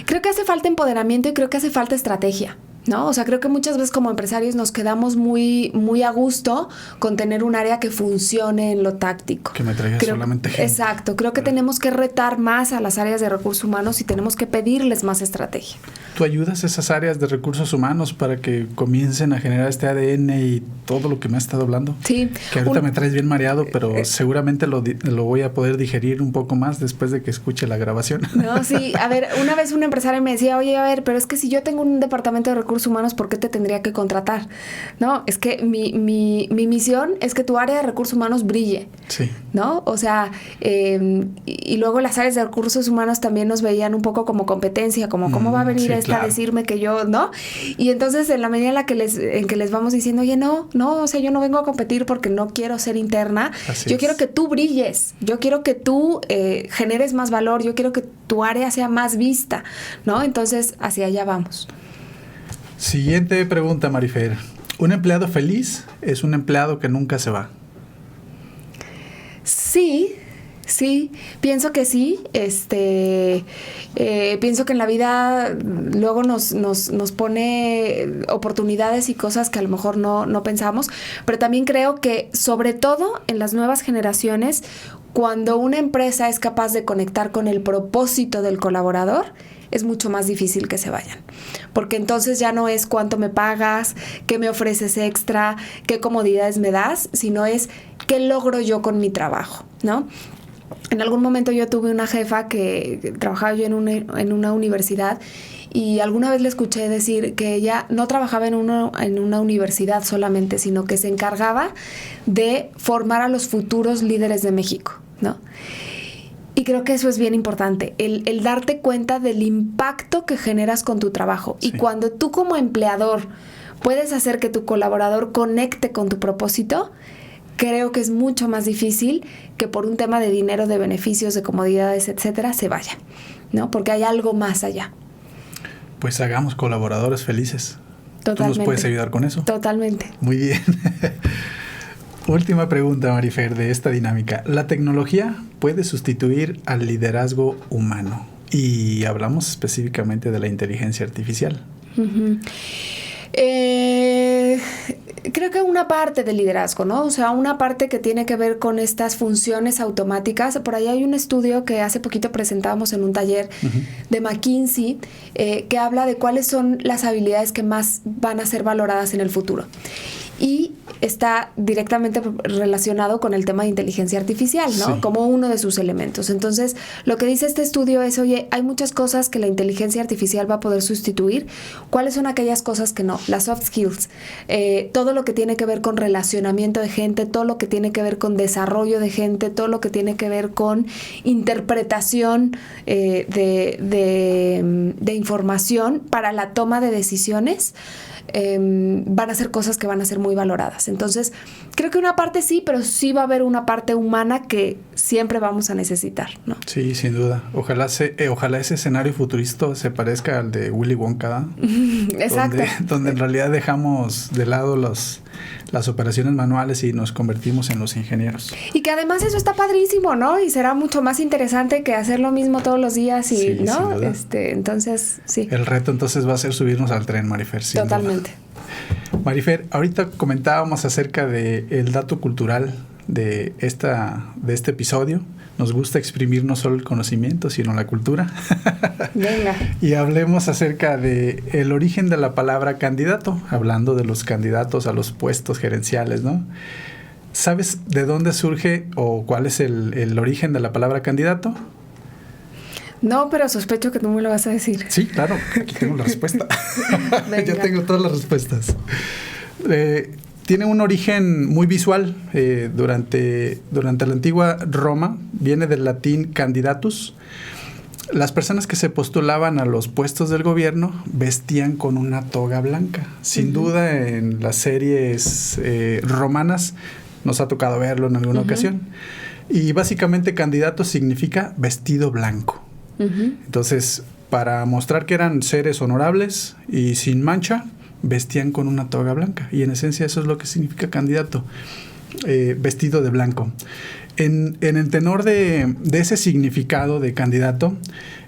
S2: Creo que hace falta empoderamiento y creo que hace falta estrategia, ¿no? O sea, creo que muchas veces como empresarios nos quedamos muy, muy a gusto con tener un área que funcione en lo táctico.
S1: Que me traiga solamente gente.
S2: Exacto. Creo que tenemos que retar más a las áreas de recursos humanos y tenemos que pedirles más estrategia.
S1: ¿Tú ayudas a esas áreas de recursos humanos para que comiencen a generar este ADN y todo lo que me has estado hablando?
S2: Sí.
S1: Que ahorita me traes bien mareado, pero seguramente lo voy a poder digerir un poco más después de que escuche la grabación.
S2: No, sí. A ver, una vez un empresario me decía, oye, a ver, pero es que si yo tengo un departamento de recursos humanos, ¿por qué te tendría que contratar? No, es que mi misión es que tu área de recursos humanos brille.
S1: Sí.
S2: ¿No? O sea, y luego las áreas de recursos humanos también nos veían un poco como competencia, como cómo va a venir
S1: sí,
S2: esta
S1: claro.
S2: a decirme que yo, ¿no? Y entonces en la medida en que les vamos diciendo, oye, no, o sea, yo no vengo a competir porque no quiero ser interna,
S1: Así
S2: yo
S1: es.
S2: quiero que tú brilles, yo quiero que tú generes más valor, yo quiero que tu área sea más vista, ¿no? Entonces, hacia allá vamos.
S1: Siguiente pregunta, Marifer. ¿Un empleado feliz es un empleado que nunca se va?
S2: Sí, pienso que sí. Pienso que en la vida luego nos pone oportunidades y cosas que a lo mejor no pensamos, pero también creo que sobre todo en las nuevas generaciones, cuando una empresa es capaz de conectar con el propósito del colaborador, es mucho más difícil que se vayan. Porque entonces ya no es cuánto me pagas, qué me ofreces extra, qué comodidades me das, sino es qué logro yo con mi trabajo, ¿no? En algún momento yo tuve una jefa que trabajaba yo en una universidad y alguna vez le escuché decir que ella no trabajaba en una universidad solamente, sino que se encargaba de formar a los futuros líderes de México, ¿no? Y creo que eso es bien importante, el darte cuenta del impacto que generas con tu trabajo.
S1: Sí.
S2: Y cuando tú como empleador puedes hacer que tu colaborador conecte con tu propósito, creo que es mucho más difícil que por un tema de dinero, de beneficios, de comodidades, etcétera, se vaya, ¿no? Porque hay algo más allá.
S1: Pues hagamos colaboradores felices.
S2: Totalmente.
S1: ¿Tú nos puedes ayudar con eso?
S2: Totalmente.
S1: Muy bien. Última pregunta, Marifer, de esta dinámica. ¿La tecnología puede sustituir al liderazgo humano? Y hablamos específicamente de la inteligencia artificial.
S2: Uh-huh. Creo que una parte del liderazgo, ¿no? O sea, una parte que tiene que ver con estas funciones automáticas. Por ahí hay un estudio que hace poquito presentamos en un taller de McKinsey que habla de cuáles son las habilidades que más van a ser valoradas en el futuro. Y está directamente relacionado con el tema de inteligencia artificial, ¿no?
S1: Sí.
S2: Como uno de sus elementos. Entonces, lo que dice este estudio es, oye, hay muchas cosas que la inteligencia artificial va a poder sustituir. ¿Cuáles son aquellas cosas que no? Las soft skills. Todo lo que tiene que ver con relacionamiento de gente, todo lo que tiene que ver con desarrollo de gente, todo lo que tiene que ver con interpretación de información para la toma de decisiones. Van a ser cosas que van a ser muy valoradas. Entonces, creo que una parte sí, pero sí va a haber una parte humana que siempre vamos a necesitar, ¿no?
S1: Sí, sin duda. Ojalá ese escenario futurista se parezca al de Willy Wonka.
S2: Exacto.
S1: Donde en realidad dejamos de lado las operaciones manuales y nos convertimos en los ingenieros.
S2: Y que además eso está padrísimo, ¿no? Y será mucho más interesante que hacer lo mismo todos los días y,
S1: sí,
S2: ¿no?
S1: Sin duda.
S2: Entonces, sí.
S1: El reto entonces va a ser subirnos al tren, Marifer.
S2: Totalmente.
S1: Marifer, ahorita comentábamos acerca del dato cultural de este episodio. Nos gusta exprimir no solo el conocimiento, sino la cultura.
S2: Venga.
S1: Y hablemos acerca de el origen de la palabra candidato, hablando de los candidatos a los puestos gerenciales, ¿no? ¿Sabes de dónde surge o cuál es el origen de la palabra candidato?
S2: No, pero sospecho que tú me lo vas a decir.
S1: Sí, claro, aquí tengo la respuesta. Ya tengo todas las respuestas. Tiene un origen muy visual. Durante la antigua Roma, viene del latín candidatus. Las personas que se postulaban a los puestos del gobierno vestían con una toga blanca. Sin duda, en las series romanas nos ha tocado verlo en alguna ocasión. Y básicamente candidato significa vestido blanco. Entonces, para mostrar que eran seres honorables y sin mancha, vestían con una toga blanca. Y en esencia eso es lo que significa candidato, vestido de blanco. En el tenor de ese significado de candidato,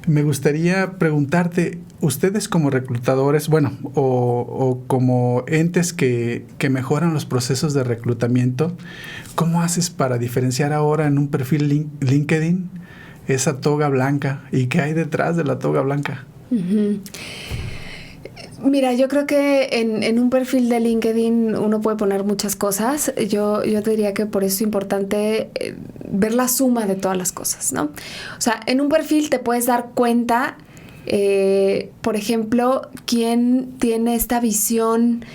S1: me gustaría preguntarte, ustedes como reclutadores, o como entes que mejoran los procesos de reclutamiento, ¿cómo haces para diferenciar ahora en un perfil LinkedIn esa toga blanca y qué hay detrás de la toga blanca?
S2: Mira, yo creo que en un perfil de LinkedIn uno puede poner muchas cosas. Yo te diría que por eso es importante ver la suma de todas las cosas, ¿no? O sea, en un perfil te puedes dar cuenta, por ejemplo, quién tiene esta visión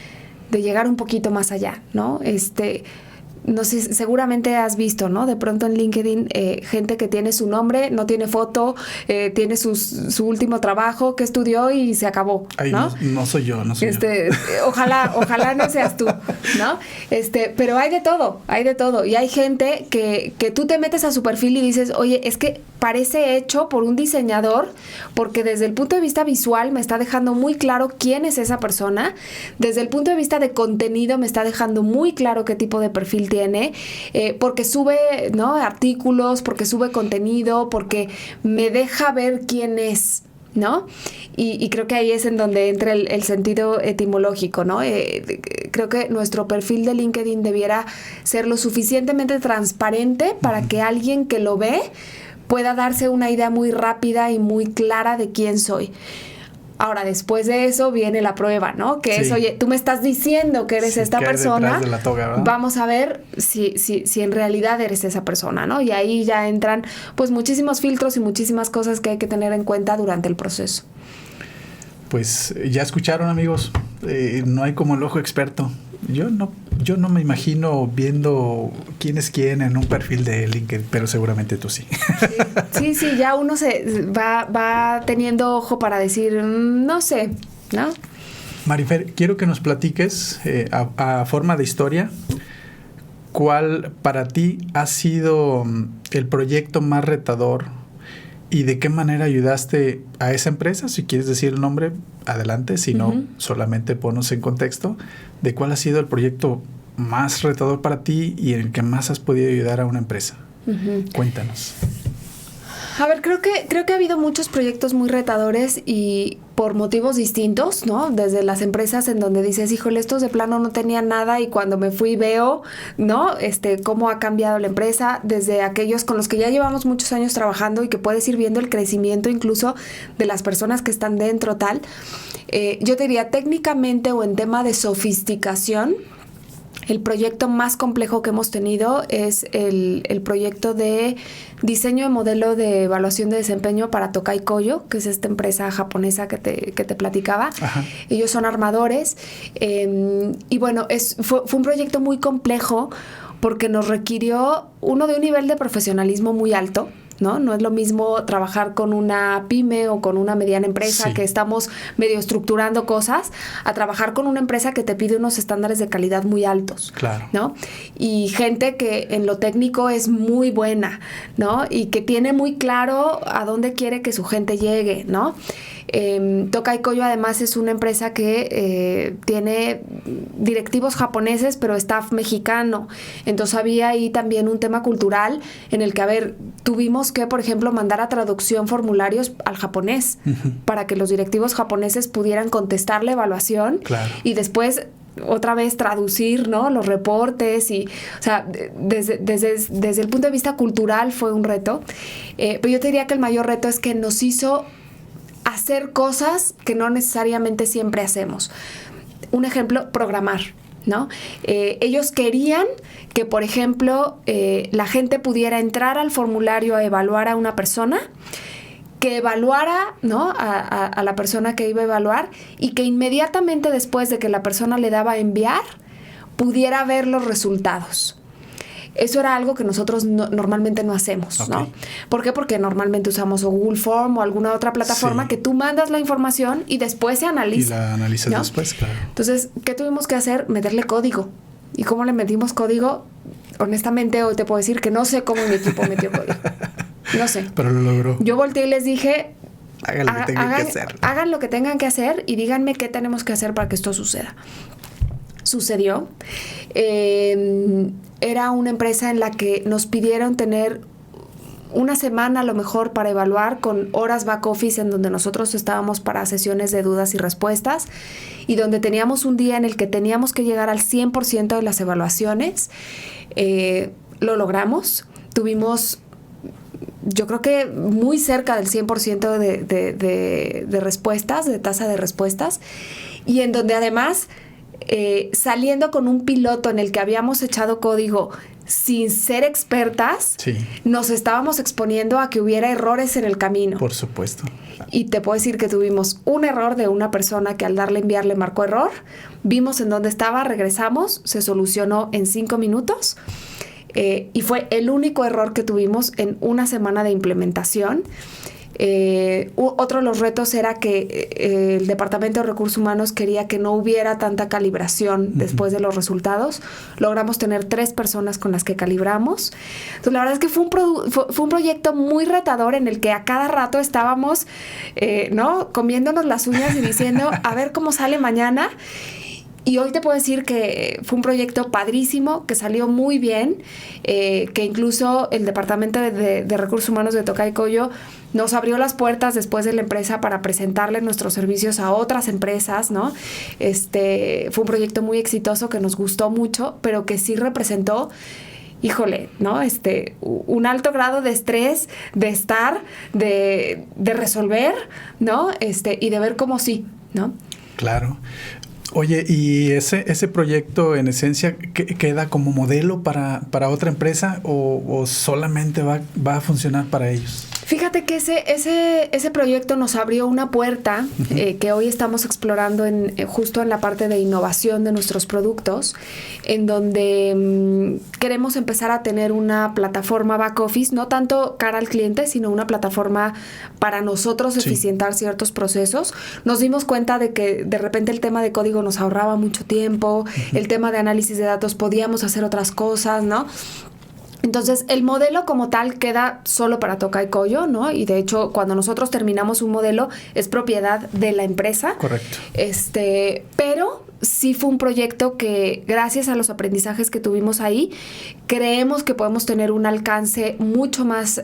S2: de llegar un poquito más allá, ¿no? No sé, seguramente has visto, ¿no? De pronto en LinkedIn, gente que tiene su nombre, no tiene foto, tiene su último trabajo, que estudió y se acabó, ¿no?
S1: Ay, no soy yo.
S2: Ojalá no seas tú, ¿no? Pero hay de todo. Y hay gente que tú te metes a su perfil y dices, oye, es que parece hecho por un diseñador, porque desde el punto de vista visual me está dejando muy claro quién es esa persona, desde el punto de vista de contenido me está dejando muy claro qué tipo de perfil tiene, porque sube, ¿no?, artículos, porque sube contenido, porque me deja ver quién es, ¿no? Y creo que ahí es en donde entra el sentido etimológico, ¿no? Creo que nuestro perfil de LinkedIn debiera ser lo suficientemente transparente para que alguien que lo ve pueda darse una idea muy rápida y muy clara de quién soy. Ahora, después de eso viene la prueba, ¿no? Que es, oye, tú me estás diciendo que eres esta persona,
S1: de la toga, ¿verdad?
S2: Vamos a ver si en realidad eres esa persona, ¿no? Y ahí ya entran pues muchísimos filtros y muchísimas cosas que hay que tener en cuenta durante el proceso.
S1: Pues ya escucharon, amigos, no hay como el ojo experto. Yo no me imagino viendo quién es quién en un perfil de LinkedIn, pero seguramente tú sí.
S2: Sí, ya uno se va teniendo ojo para decir, no sé, ¿no?
S1: Marifer, quiero que nos platiques a forma de historia, ¿cuál para ti ha sido el proyecto más retador y de qué manera ayudaste a esa empresa? Si quieres decir el nombre, adelante, si no, solamente ponnos en contexto de cuál ha sido el proyecto más retador para ti y en el que más has podido ayudar a una empresa. Cuéntanos.
S2: A ver, creo que ha habido muchos proyectos muy retadores y por motivos distintos, ¿no? Desde las empresas en donde dices, híjole, estos de plano no tenían nada y cuando me fui veo, ¿no? Cómo ha cambiado la empresa, desde aquellos con los que ya llevamos muchos años trabajando y que puedes ir viendo el crecimiento incluso de las personas que están dentro, tal. Yo te diría, técnicamente o en tema de sofisticación, el proyecto más complejo que hemos tenido es el proyecto de diseño de modelo de evaluación de desempeño para Tokai Koyo, que es esta empresa japonesa que te platicaba. Ajá. Ellos son armadores. Y bueno, fue un proyecto muy complejo porque nos requirió, uno, de un nivel de profesionalismo muy alto. ¿no? No es lo mismo trabajar con una pyme o con una mediana empresa que estamos medio estructurando cosas, a trabajar con una empresa que te pide unos estándares de calidad muy altos,
S1: claro,
S2: ¿no? Y gente que en lo técnico es muy buena, ¿no? Y que tiene muy claro a dónde quiere que su gente llegue, ¿no? Tokai Koyo además es una empresa que tiene directivos japoneses pero staff mexicano, entonces había ahí también un tema cultural en el que, a ver, tuvimos que, por ejemplo, mandar a traducción formularios al japonés para que los directivos japoneses pudieran contestar la evaluación,
S1: claro,
S2: y después otra vez traducir, ¿no?, los reportes. Y, o sea, desde el punto de vista cultural fue un reto, pero yo te diría que el mayor reto es que nos hizo hacer cosas que no necesariamente siempre hacemos. Un ejemplo, programar, ¿no? Ellos querían que, por ejemplo, la gente pudiera entrar al formulario a evaluar a una persona, que evaluara, ¿no?, a la persona que iba a evaluar, y que inmediatamente después de que la persona le daba a enviar, pudiera ver los resultados. Eso era algo que nosotros normalmente no hacemos, ¿no? ¿Por qué? Porque normalmente usamos o Google Form o alguna otra plataforma que tú mandas la información y después se analiza.
S1: Y la analizas, ¿no?, después, claro.
S2: Entonces, ¿qué tuvimos que hacer? Meterle código. ¿Y cómo le metimos código? Honestamente, hoy te puedo decir que no sé cómo mi equipo metió código. No sé.
S1: Pero lo logró.
S2: Yo volteé y les dije,
S1: hagan lo que tengan que hacer.
S2: Hagan lo que tengan que hacer y díganme qué tenemos que hacer para que esto suceda. Sucedió. Era una empresa en la que nos pidieron tener una semana a lo mejor para evaluar, con horas back office en donde nosotros estábamos para sesiones de dudas y respuestas, y donde teníamos un día en el que teníamos que llegar al 100% de las evaluaciones. Lo logramos. Tuvimos, yo creo que muy cerca del 100% de respuestas, de tasa de respuestas, y en donde además, saliendo con un piloto en el que habíamos echado código sin ser expertas, nos estábamos exponiendo a que hubiera errores en el camino.
S1: Por supuesto.
S2: Y te puedo decir que tuvimos un error de una persona que al darle a enviar le marcó error, vimos en dónde estaba, regresamos, se solucionó en 5 minutos, y fue el único error que tuvimos en una semana de implementación. Otro de los retos era que el Departamento de Recursos Humanos quería que no hubiera tanta calibración después de los resultados. Logramos tener 3 personas con las que calibramos. Entonces, la verdad es que fue un proyecto muy retador en el que a cada rato estábamos, ¿no?, comiéndonos las uñas y diciendo, a ver cómo sale mañana. Y hoy te puedo decir que fue un proyecto padrísimo, que salió muy bien, que incluso el Departamento de Recursos Humanos de Tokai Koyo nos abrió las puertas después de la empresa para presentarle nuestros servicios a otras empresas, ¿no? Fue un proyecto muy exitoso que nos gustó mucho, pero que sí representó, híjole, ¿no?, un alto grado de estrés, de estar, de resolver, ¿no? Y de ver cómo sí, ¿no?
S1: Claro. Oye, ¿y ese proyecto en esencia queda como modelo para otra empresa o solamente va a funcionar para ellos?
S2: Fíjate que ese proyecto nos abrió una puerta que hoy estamos explorando justo en la parte de innovación de nuestros productos, en donde queremos empezar a tener una plataforma back office, no tanto cara al cliente, sino una plataforma para nosotros eficientar ciertos procesos. Nos dimos cuenta de que de repente el tema de código nos ahorraba mucho tiempo, el tema de análisis de datos podíamos hacer otras cosas, ¿no? Entonces, el modelo como tal queda solo para Tokai Koyo, ¿no? Y de hecho, cuando nosotros terminamos un modelo, es propiedad de la empresa.
S1: Correcto.
S2: Pero sí fue un proyecto que, gracias a los aprendizajes que tuvimos ahí, creemos que podemos tener un alcance mucho más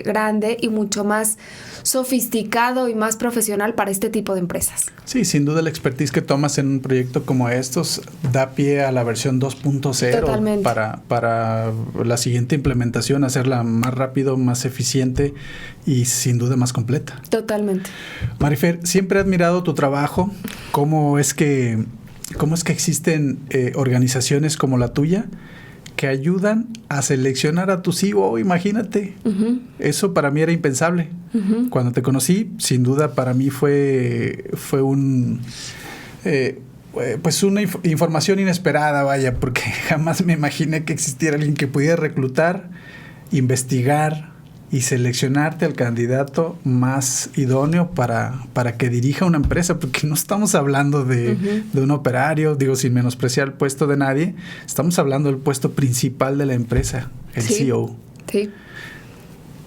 S2: grande y mucho más sofisticado y más profesional para este tipo de empresas.
S1: Sí, sin duda la expertise que tomas en un proyecto como estos da pie a la versión 2.0 para la siguiente implementación, hacerla más rápido, más eficiente y sin duda más completa.
S2: Totalmente.
S1: Marifer, siempre he admirado tu trabajo. ¿Cómo es que existen organizaciones como la tuya que ayudan a seleccionar a tu CEO? Imagínate. Eso para mí era impensable. Cuando te conocí, sin duda para mí fue pues una información inesperada, vaya, porque jamás me imaginé que existiera alguien que pudiera reclutar, investigar, y seleccionarte al candidato más idóneo para que dirija una empresa, porque no estamos hablando de un operario, digo, sin menospreciar el puesto de nadie, estamos hablando del puesto principal de la empresa, el CEO.
S2: Sí.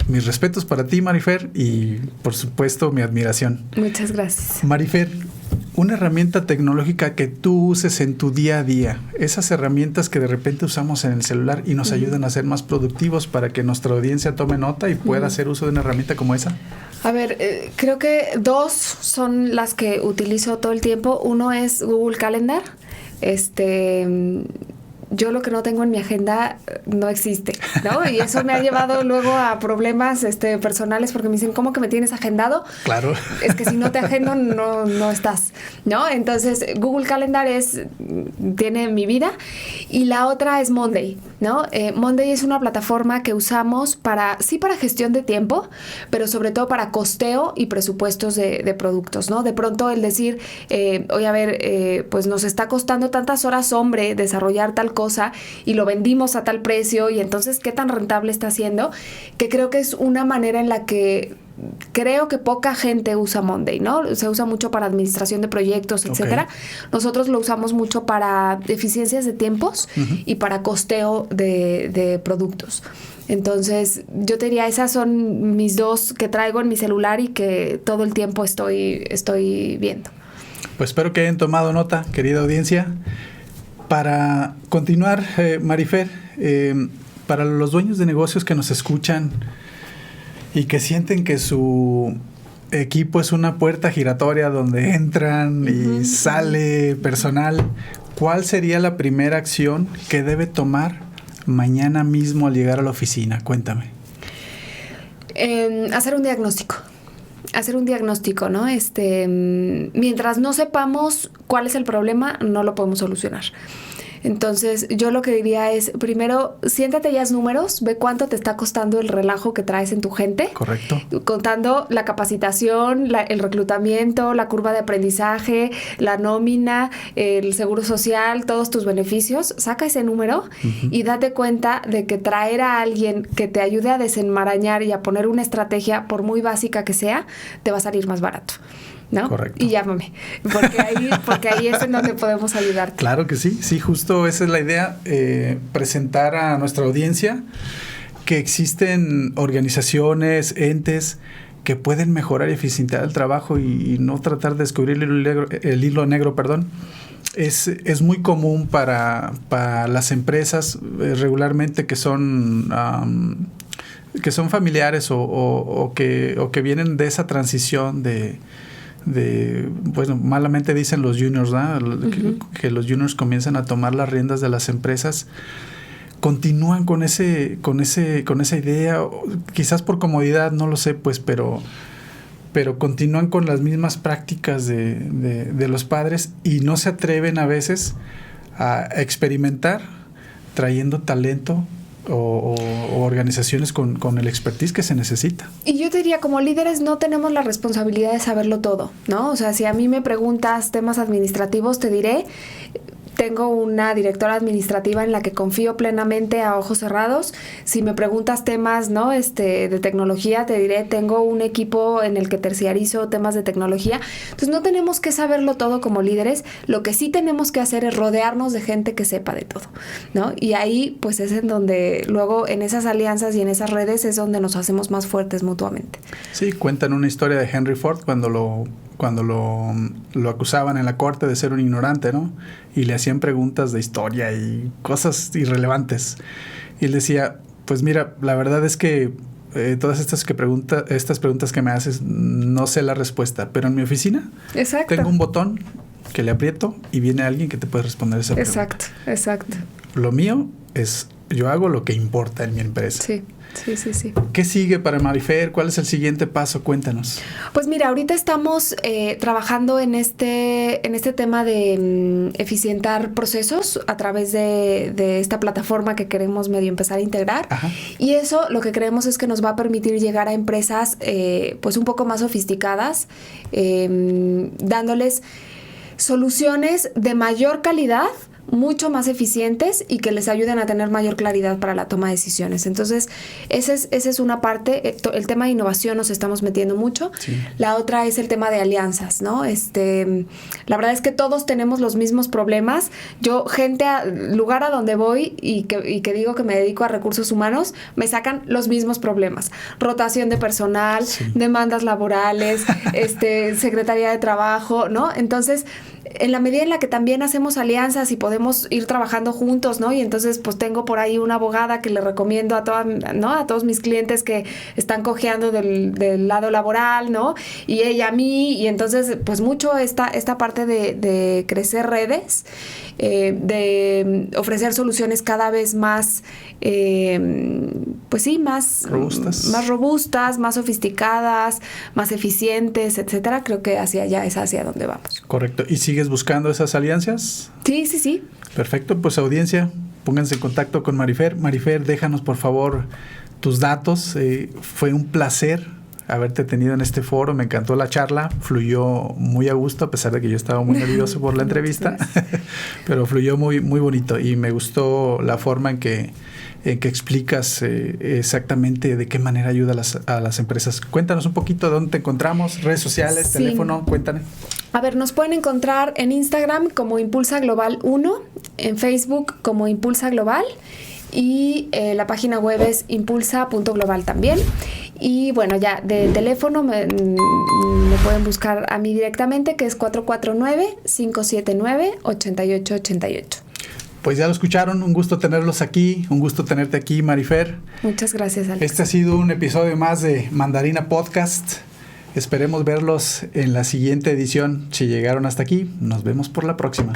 S1: Mis respetos para ti, Marifer, y por supuesto mi admiración.
S2: Muchas gracias.
S1: Marifer, una herramienta tecnológica que tú uses en tu día a día, esas herramientas que de repente usamos en el celular y nos ayudan a ser más productivos para que nuestra audiencia tome nota y pueda hacer uso de una herramienta como esa.
S2: A ver, creo que 2 son las que utilizo todo el tiempo. Uno es Google Calendar. Yo lo que no tengo en mi agenda no existe, ¿no? Y eso me ha llevado luego a problemas personales porque me dicen, ¿cómo que me tienes agendado?
S1: Claro.
S2: Es que si no te agendo, no estás, ¿no? Entonces, Google Calendar tiene mi vida. Y la otra es Monday, ¿no? Monday es una plataforma que usamos para gestión de tiempo, pero sobre todo para costeo y presupuestos de productos, ¿no? De pronto el decir, oye, a ver, pues nos está costando tantas horas hombre desarrollar tal cosa y lo vendimos a tal precio y entonces qué tan rentable está siendo, que creo que es una manera en la que creo que poca gente usa Monday, ¿no? Se usa mucho para administración de proyectos, etcétera. Nosotros lo usamos mucho para eficiencias de tiempos y para costeo de productos. Entonces, yo te diría, esas son mis 2 que traigo en mi celular y que todo el tiempo estoy viendo.
S1: Pues espero que hayan tomado nota, querida audiencia. Para continuar, Marifer, para los dueños de negocios que nos escuchan y que sienten que su equipo es una puerta giratoria donde entran y sale personal, ¿cuál sería la primera acción que debe tomar mañana mismo al llegar a la oficina? Cuéntame.
S2: Hacer un diagnóstico, ¿no? Mientras no sepamos cuál es el problema, no lo podemos solucionar. Entonces, yo lo que diría es, primero, siéntate y haz números, ve cuánto te está costando el relajo que traes en tu gente.
S1: Correcto.
S2: Contando la capacitación, el reclutamiento, la curva de aprendizaje, la nómina, el seguro social, todos tus beneficios. Saca ese número y date cuenta de que traer a alguien que te ayude a desenmarañar y a poner una estrategia, por muy básica que sea, te va a salir más barato, ¿no?
S1: Correcto.
S2: Y llámame, porque ahí es en donde podemos ayudarte.
S1: Claro que sí, justo esa es la idea, presentar a nuestra audiencia que existen organizaciones, entes que pueden mejorar y eficientar el trabajo y no tratar de descubrir el hilo negro. Es muy común para las empresas regularmente que son familiares o que vienen de esa transición bueno, malamente dicen los juniors, ¿no? Que los juniors comienzan a tomar las riendas de las empresas, continúan con esa idea, quizás por comodidad, no lo sé, pues, pero continúan con las mismas prácticas de los padres y no se atreven a veces a experimentar trayendo talento o organizaciones con el expertise que se necesita.
S2: Y yo te diría, como líderes no tenemos la responsabilidad de saberlo todo, ¿no? O sea, si a mí me preguntas temas administrativos, te diré, tengo una directora administrativa en la que confío plenamente a ojos cerrados. Si me preguntas temas, ¿no? de tecnología, te diré, tengo un equipo en el que terciarizo temas de tecnología. Entonces, no tenemos que saberlo todo como líderes. Lo que sí tenemos que hacer es rodearnos de gente que sepa de todo, ¿no? Y ahí, pues, es en donde luego, en esas alianzas y en esas redes, es donde nos hacemos más fuertes mutuamente.
S1: Sí, cuentan una historia de Henry Ford cuando lo acusaban en la corte de ser un ignorante, ¿no? Y le hacían preguntas de historia y cosas irrelevantes. Y él decía, pues mira, la verdad es que todas estas preguntas que me haces, no sé la respuesta, pero en mi oficina tengo un botón que le aprieto y viene alguien que te puede responder esa pregunta. Exacto. Lo mío es, yo hago lo que importa en mi empresa.
S2: Sí.
S1: ¿Qué sigue para Marifer? ¿Cuál es el siguiente paso? Cuéntanos.
S2: Pues mira, ahorita estamos trabajando en este tema de eficientar procesos a través de esta plataforma que queremos medio empezar a integrar. Ajá. Y eso lo que creemos es que nos va a permitir llegar a empresas pues un poco más sofisticadas, dándoles soluciones de mayor calidad, mucho más eficientes y que les ayuden a tener mayor claridad para la toma de decisiones. Entonces, esa es una parte. El tema de innovación nos estamos metiendo mucho.
S1: Sí.
S2: La otra es el tema de alianzas, ¿no? La verdad es que todos tenemos los mismos problemas. Yo, lugar a donde voy y que digo que me dedico a recursos humanos, me sacan los mismos problemas. Rotación de personal,
S1: sí,
S2: demandas laborales, Secretaría de Trabajo, ¿no? Entonces, en la medida en la que también hacemos alianzas y podemos ir trabajando juntos, ¿no? Y entonces, pues tengo por ahí una abogada que le recomiendo a todos mis clientes que están cojeando del lado laboral, ¿no? Y ella a mí, y entonces, pues mucho esta parte de crecer redes, de ofrecer soluciones cada vez más, pues sí, más robustas, más sofisticadas, más eficientes, etcétera. Creo que hacia allá es hacia donde vamos.
S1: Correcto. ¿Y sigues buscando esas alianzas?
S2: Sí.
S1: Perfecto. Pues audiencia, pónganse en contacto con Marifer. Marifer, déjanos por favor tus datos. Fue un placer haberte tenido en este foro. Me encantó la charla. Fluyó muy a gusto, a pesar de que yo estaba muy nervioso por la entrevista. Pero fluyó muy, muy bonito. Y me gustó la forma en que explicas exactamente de qué manera ayuda a las empresas. Cuéntanos un poquito de dónde te encontramos, redes sociales,
S2: sí,
S1: teléfono, cuéntame.
S2: A ver, nos pueden encontrar en Instagram como Impulsa Global 1, en Facebook como Impulsa Global y la página web es impulsa.global también. Y bueno, ya de teléfono me pueden buscar a mí directamente, que es 449-579-8888.
S1: Pues ya lo escucharon, un gusto tenerlos aquí, un gusto tenerte aquí, Marifer.
S2: Muchas gracias, Alex.
S1: Este ha sido un episodio más de Mandarina Podcast. Esperemos verlos en la siguiente edición. Si llegaron hasta aquí, nos vemos por la próxima.